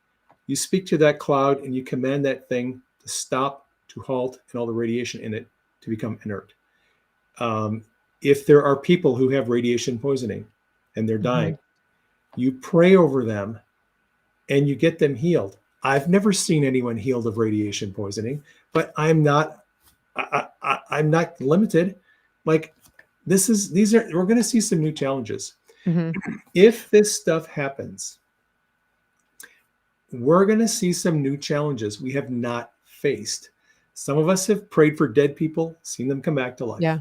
You speak to that cloud and you command that thing to stop, to halt, and all the radiation in it to become inert. If there are people who have radiation poisoning and they're dying, you pray over them and you get them healed. I've never seen anyone healed of radiation poisoning, but I'm not limited. Like we're going to see some new challenges. If this stuff happens, we're going to see some new challenges we have not faced. Some of us have prayed for dead people, seen them come back to life. Yeah.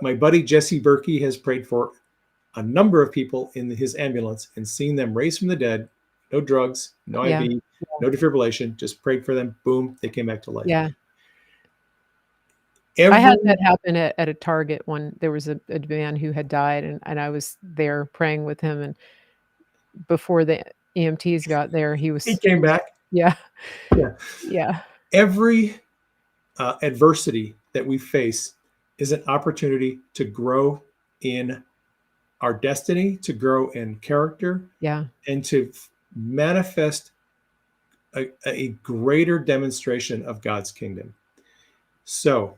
My buddy Jesse Berkey has prayed for a number of people in his ambulance and seen them raised from the dead. No drugs, no IV, no defibrillation, just prayed for them. Boom, they came back to life. Yeah. I had that happen at a Target when there was a man who had died, and I was there praying with him, and before the EMTs got there, he came back. Yeah. Yeah. Every adversity that we face is an opportunity to grow in our destiny, to grow in character, Yeah. and to manifest a greater demonstration of God's kingdom. So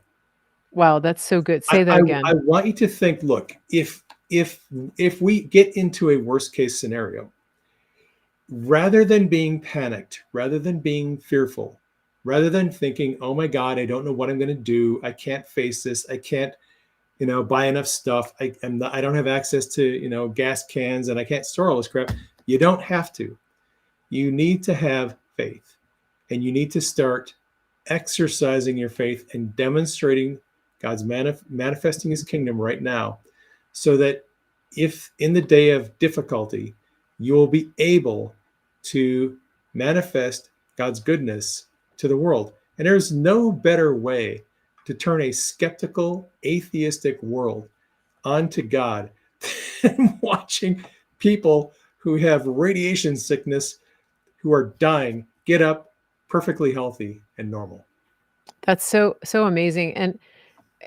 Wow, that's so good. I, Say that I, again. I want you to think, look, if if we get into a worst case scenario, rather than being panicked, rather than being fearful, rather than thinking, oh my God, I don't know what I'm going to do. I can't face this. I can't, buy enough stuff. I don't have access to, gas cans, and I can't store all this crap. You don't have to. You need to have faith, and you need to start exercising your faith and demonstrating God's manifesting his kingdom right now, so that if in the day of difficulty, you will be able to manifest God's goodness to the world. And there's no better way to turn a skeptical, atheistic world onto God than watching people who have radiation sickness, who are dying, get up perfectly healthy and normal. That's so amazing. And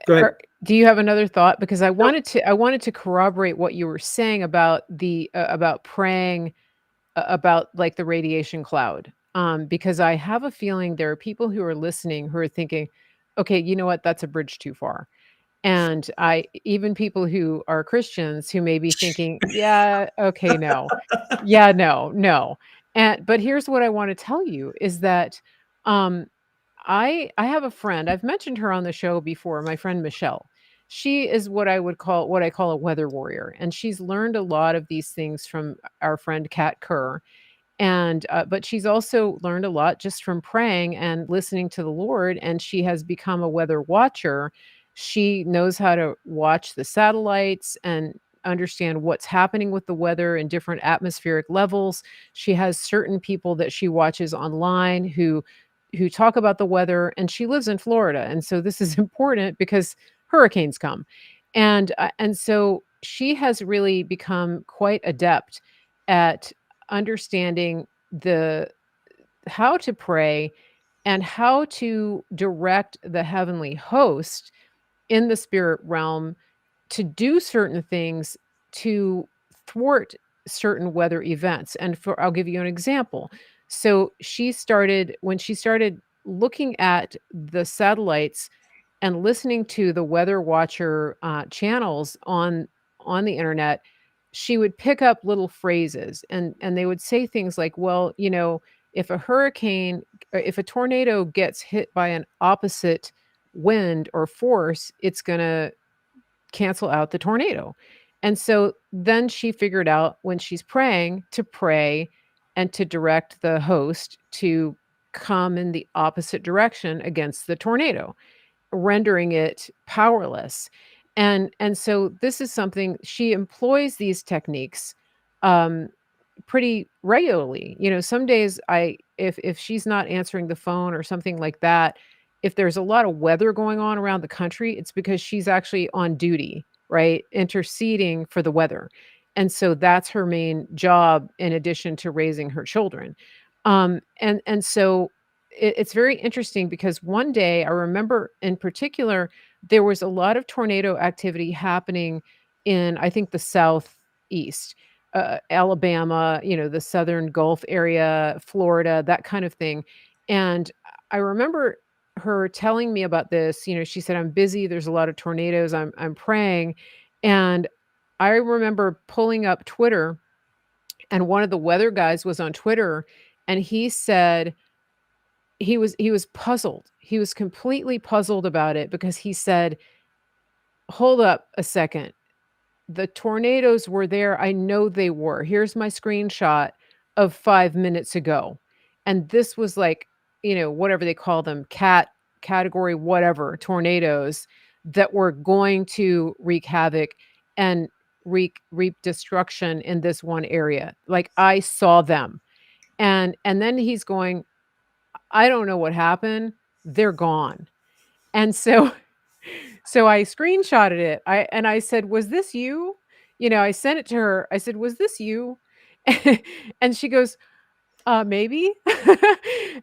Go ahead. Or do you have another thought? Because No. I wanted to corroborate what you were saying about about praying about like the radiation cloud. Because I have a feeling there are people who are listening who are thinking, okay, you know what? That's a bridge too far. And I even people who are Christians who may be thinking, yeah, okay, no. Yeah, no, no. And but here's what I want to tell you is that um I have a friend. I've mentioned her on the show before, my friend Michelle. She is what I call a weather warrior, and she's learned a lot of these things from our friend Kat Kerr. And but she's also learned a lot just from praying and listening to the Lord, and she has become a weather watcher. She knows how to watch the satellites and understand what's happening with the weather in different atmospheric levels. She has certain people that she watches online who talk about the weather, and she lives in Florida, and so this is important because hurricanes come. And so she has really become quite adept at understanding the how to pray and how to direct the heavenly host in the spirit realm to do certain things to thwart certain weather events. And for I'll give you an example. So she started when she started looking at the satellites and listening to the weather watcher channels on the internet, she would pick up little phrases, and they would say things like, well, if a hurricane or if a tornado gets hit by an opposite wind or force, it's going to cancel out the tornado. And so then she figured out when she's praying to pray and to direct the host to come in the opposite direction against the tornado, rendering it powerless. And so this is something she employs these techniques um pretty regularly. Some days if she's not answering the phone or something like that, if there's a lot of weather going on around the country, it's because she's actually on duty, right? Interceding for the weather. And so that's her main job in addition to raising her children. And so it's very interesting because one day I remember in particular there was a lot of tornado activity happening in I think the southeast, Alabama, the southern Gulf area, Florida, that kind of thing. And I remember her telling me about this. She said, "I'm busy. There's a lot of tornadoes. I'm praying," and I remember pulling up Twitter, and one of the weather guys was on Twitter, and he said he was puzzled. He was completely puzzled about it because he said, "Hold up a second. The tornadoes were there. I know they were. Here's my screenshot of 5 minutes ago." And this was like, whatever they call them, category whatever tornadoes that were going to wreak havoc and reap destruction in this one area. Like I saw them. And then he's going, "I don't know what happened. They're gone." And so so I screenshotted it. I said, "Was this you?" I sent it to her. I said, "Was this you?" And she goes, maybe."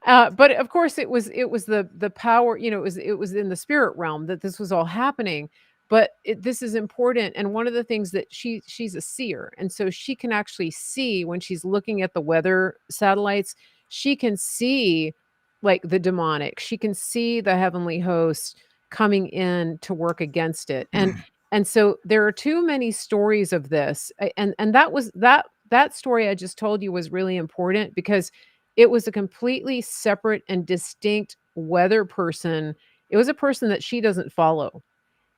But of course it was the power, it was in the spirit realm that this was all happening. but this is important. And one of the things that she's a seer, and so she can actually see when she's looking at the weather satellites, she can see like the demonic. She can see the heavenly host coming in to work against it. And so there are too many stories of this. And that was that story I just told you was really important because it was a completely separate and distinct weather person. It was a person that she doesn't follow.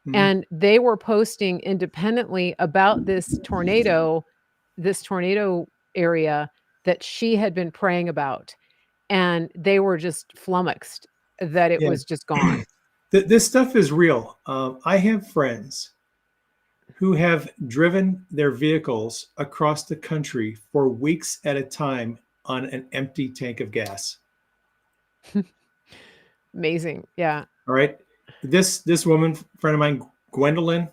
Mhm. And they were posting independently about this tornado area that she had been praying about. And they were just flummoxed that it Yeah. was just gone. This stuff is real. I have friends who have driven their vehicles across the country for weeks at a time on an empty tank of gas. Amazing. Yeah. All right. This woman, friend of mine, Gwendolyn,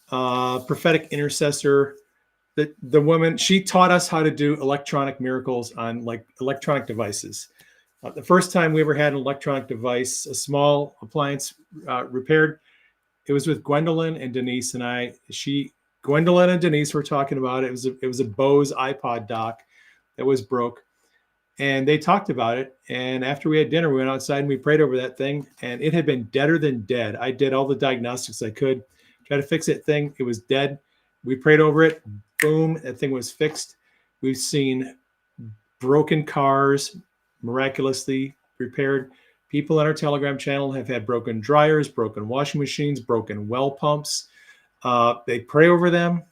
prophetic intercessor. The woman, she taught us how to do electronic miracles on like electronic devices. The first time we ever had an electronic device, a small appliance repaired, it was with Gwendolyn and Denise and I. Gwendolyn and Denise were talking about it. It was a Bose iPod dock that was broke, and they talked about it. And after we had dinner, we went outside and we prayed over that thing, and it had been deader than dead. I did all the diagnostics I could, try to fix that thing. It was dead. We prayed over it. Boom, that thing was fixed. We've seen broken cars miraculously repaired. People on our Telegram channel have had broken dryers, broken washing machines, broken well pumps. They pray over them,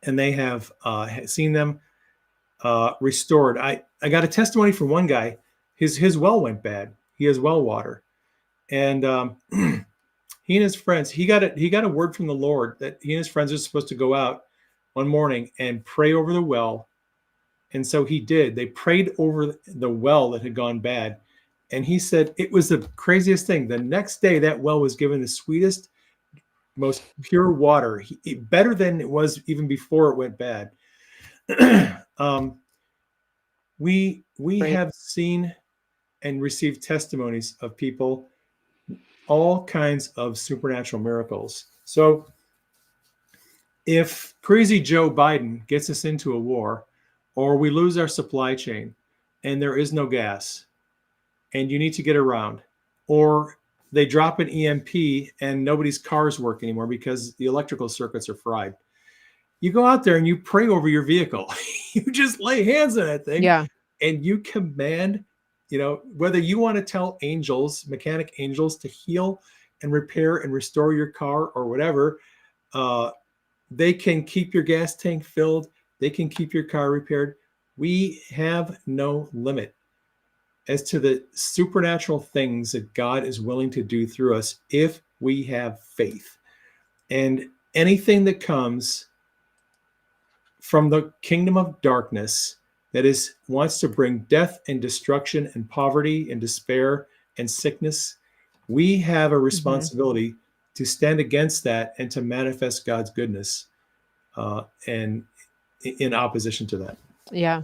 and they have seen them restored. I got a testimony from one guy. His well went bad. He has well water, and he and his friends. He got a word from the Lord that he and his friends are supposed to go out one morning and pray over the well. And so he did. They prayed over the well that had gone bad. And he said it was the craziest thing. The next day, that well was given the sweetest, most pure water, better than it was even before it went bad. We Right. have seen and received testimonies of people, all kinds of supernatural miracles. So if crazy Joe Biden gets us into a war, or we lose our supply chain and there is no gas and you need to get around, or they drop an EMP and nobody's cars work anymore because the electrical circuits are fried, you go out there and you pray over your vehicle. You just lay hands on that thing Yeah. and you command, whether you want to tell angels, mechanic angels, to heal and repair and restore your car or whatever. They can keep your gas tank filled. They can keep your car repaired. We have no limit as to the supernatural things that God is willing to do through us if we have faith. And anything that comes from the kingdom of darkness that wants to bring death and destruction and poverty and despair and sickness, we have a responsibility to stand against that and to manifest God's goodness and in opposition to that. Yeah.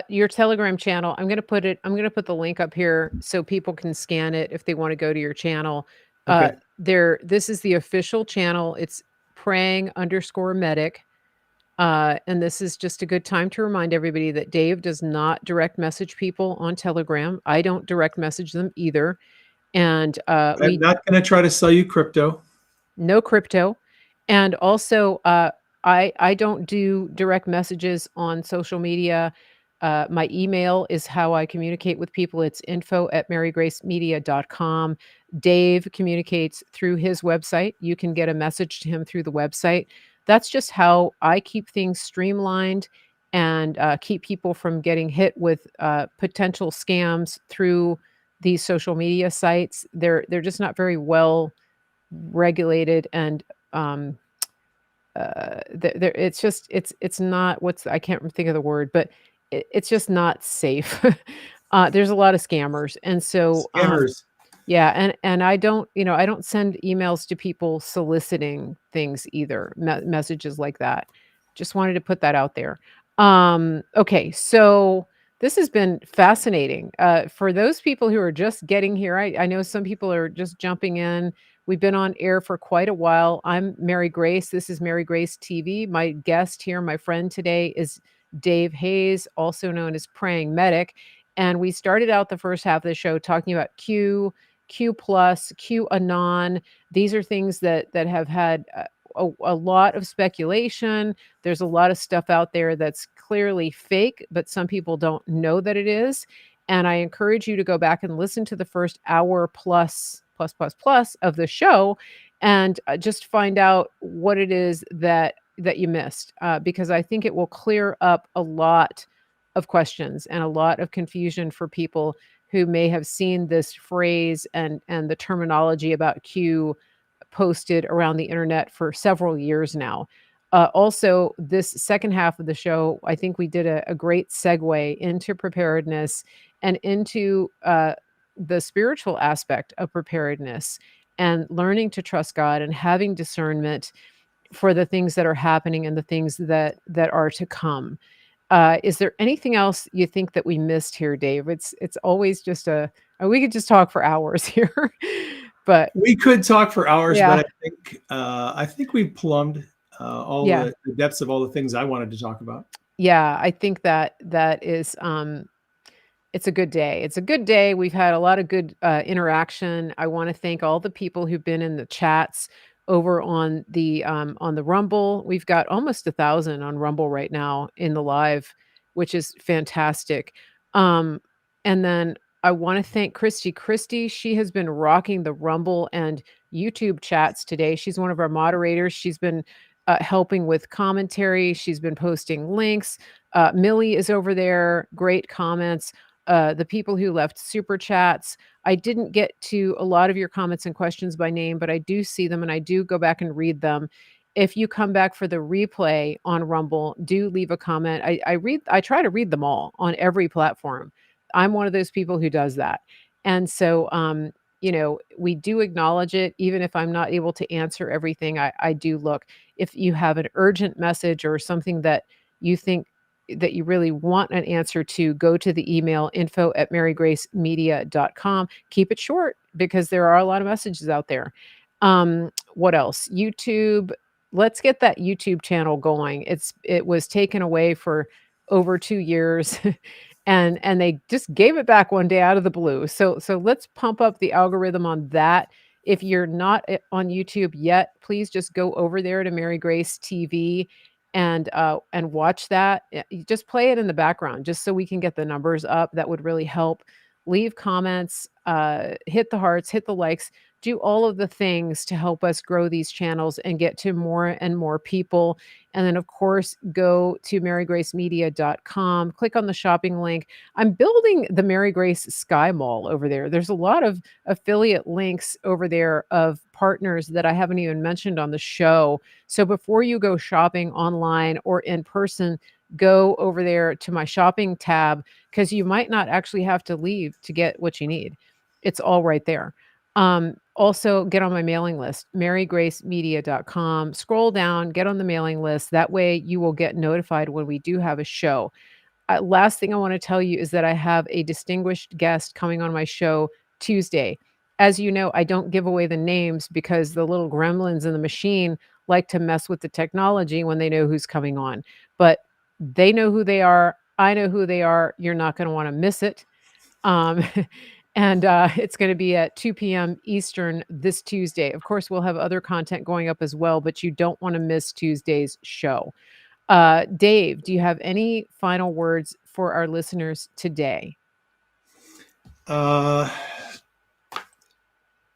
Your Telegram channel, I'm gonna put the link up here so people can scan it if they want to go to your channel. Okay. This is the official channel. It's praying_medic. And this is just a good time to remind everybody that Dave does not direct message people on Telegram. I don't direct message them either. And I'm not going to try to sell you crypto. No crypto. And also, I don't do direct messages on social media. My email is how I communicate with people. It's info@marygracemedia.com. Dave communicates through his website. You can get a message to him through the website. That's just how I keep things streamlined and keep people from getting hit with potential scams through these social media sites. They're just not very well regulated, and it's not I can't think of the word, but it's just not safe. There's a lot of scammers, and so Scammers. yeah, and I don't I don't send emails to people soliciting things either, messages like that. Just wanted to put that out there. Okay, so This has been fascinating. For those people who are just getting here, I know some people are just jumping in. We've been on air for quite a while. I'm Mary Grace. This is Mary Grace TV. My guest here, my friend today, is Dave Hayes, also known as Praying Medic. And we started out the first half of the show talking about Q plus, Q Anon. These are things that have had a lot of speculation. There's a lot of stuff out there that's clearly fake, but some people don't know that it is. And I encourage you to go back and listen to the first hour plus of the show and just find out what it is that you missed, because I think it will clear up a lot of questions and a lot of confusion for people who may have seen this phrase and the terminology about Q posted around the internet for several years now. Also, this second half of the show, I think we did a great segue into preparedness and into the spiritual aspect of preparedness and learning to trust God and having discernment for the things that are happening and the things that are to come. Is there anything else you think that we missed here, Dave? It's always just we could just talk for hours here, but We could talk for hours, yeah, but I think we've plumbed all yeah. the depths of all the things I wanted to talk about. Yeah, I think that is, it's a good day. It's a good day. We've had a lot of good interaction. I want to thank all the people who've been in the chats over on the Rumble. We've got almost 1,000 on Rumble right now in the live, which is fantastic. Um, and then I want to thank Christy. Christy, she has been rocking the Rumble and YouTube chats today. She's one of our moderators. She's been helping with commentary. She's been posting links. Millie is over there. Great comments. The people who left super chats. I didn't get to a lot of your comments and questions by name, but I do see them and I do go back and read them. If you come back for the replay on Rumble, do leave a comment. I try to read them all on every platform. I'm one of those people who does that. And so we do acknowledge it, even if I'm not able to answer everything. I do look. If you have an urgent message or something that you think that you really want an answer to, go to the email info@marygracemedia.com. Keep it short because there are a lot of messages out there. What else? YouTube. Let's get that YouTube channel going. It was taken away for over 2 years and they just gave it back one day out of the blue. So let's pump up the algorithm on that. If you're not on YouTube yet, please just go over there to Mary Grace TV and watch that. You just play it in the background just so we can get the numbers up. That would really help. Leave comments, hit the hearts, hit the likes, do all of the things to help us grow these channels and get to more and more people. And then, of course, go to marygracemedia.com, click on the shopping link. I'm building the Mary Grace Sky Mall over there. There's a lot of affiliate links over there of partners that I haven't even mentioned on the show. So before you go shopping online or in person, go over there to my shopping tab because you might not actually have to leave to get what you need. It's all right there. Also get on my mailing list, marygracemedia.com. Scroll down, get on the mailing list. That way you will get notified when we do have a show. Last thing I want to tell you is that I have a distinguished guest coming on my show Tuesday. As you know, I don't give away the names because the little gremlins in the machine like to mess with the technology when they know who's coming on. But they know who they are. I know who they are. You're not going to want to miss it. Um, and it's going to be at 2 p.m. Eastern this Tuesday. Of course, we'll have other content going up as well, but you don't want to miss Tuesday's show. Dave, do you have any final words for our listeners today? Uh,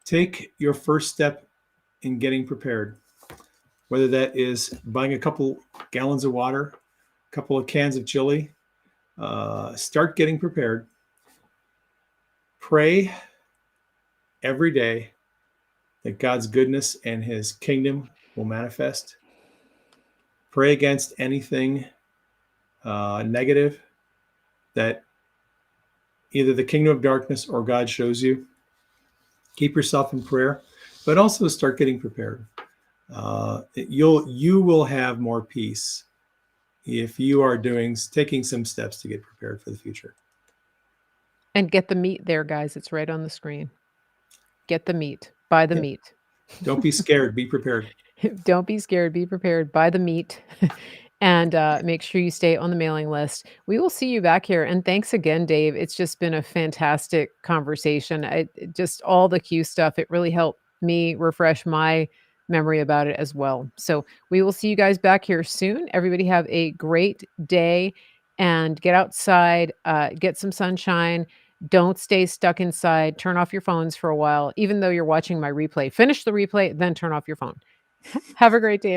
take your first step in getting prepared, whether that is buying a couple gallons of water, a couple of cans of chili. Start getting prepared. Pray every day that God's goodness and his kingdom will manifest. Pray against anything negative that either the kingdom of darkness or God shows you. Keep yourself in prayer, but also start getting prepared. You will have more peace if you are taking some steps to get prepared for the future. And get the meat there, guys. It's right on the screen. Get the meat. Buy the Yeah. meat. Don't be scared. Be prepared. Don't be scared, be prepared, buy the meat, and, make sure you stay on the mailing list. We will see you back here, and thanks again, Dave. It's just been a fantastic conversation. Just all the Q stuff, it really helped me refresh my memory about it as well. So, we will see you guys back here soon. Everybody have a great day, and get outside, get some sunshine. Don't stay stuck inside. Turn off your phones for a while, even though you're watching my replay. Finish the replay, then turn off your phone. Have a great day,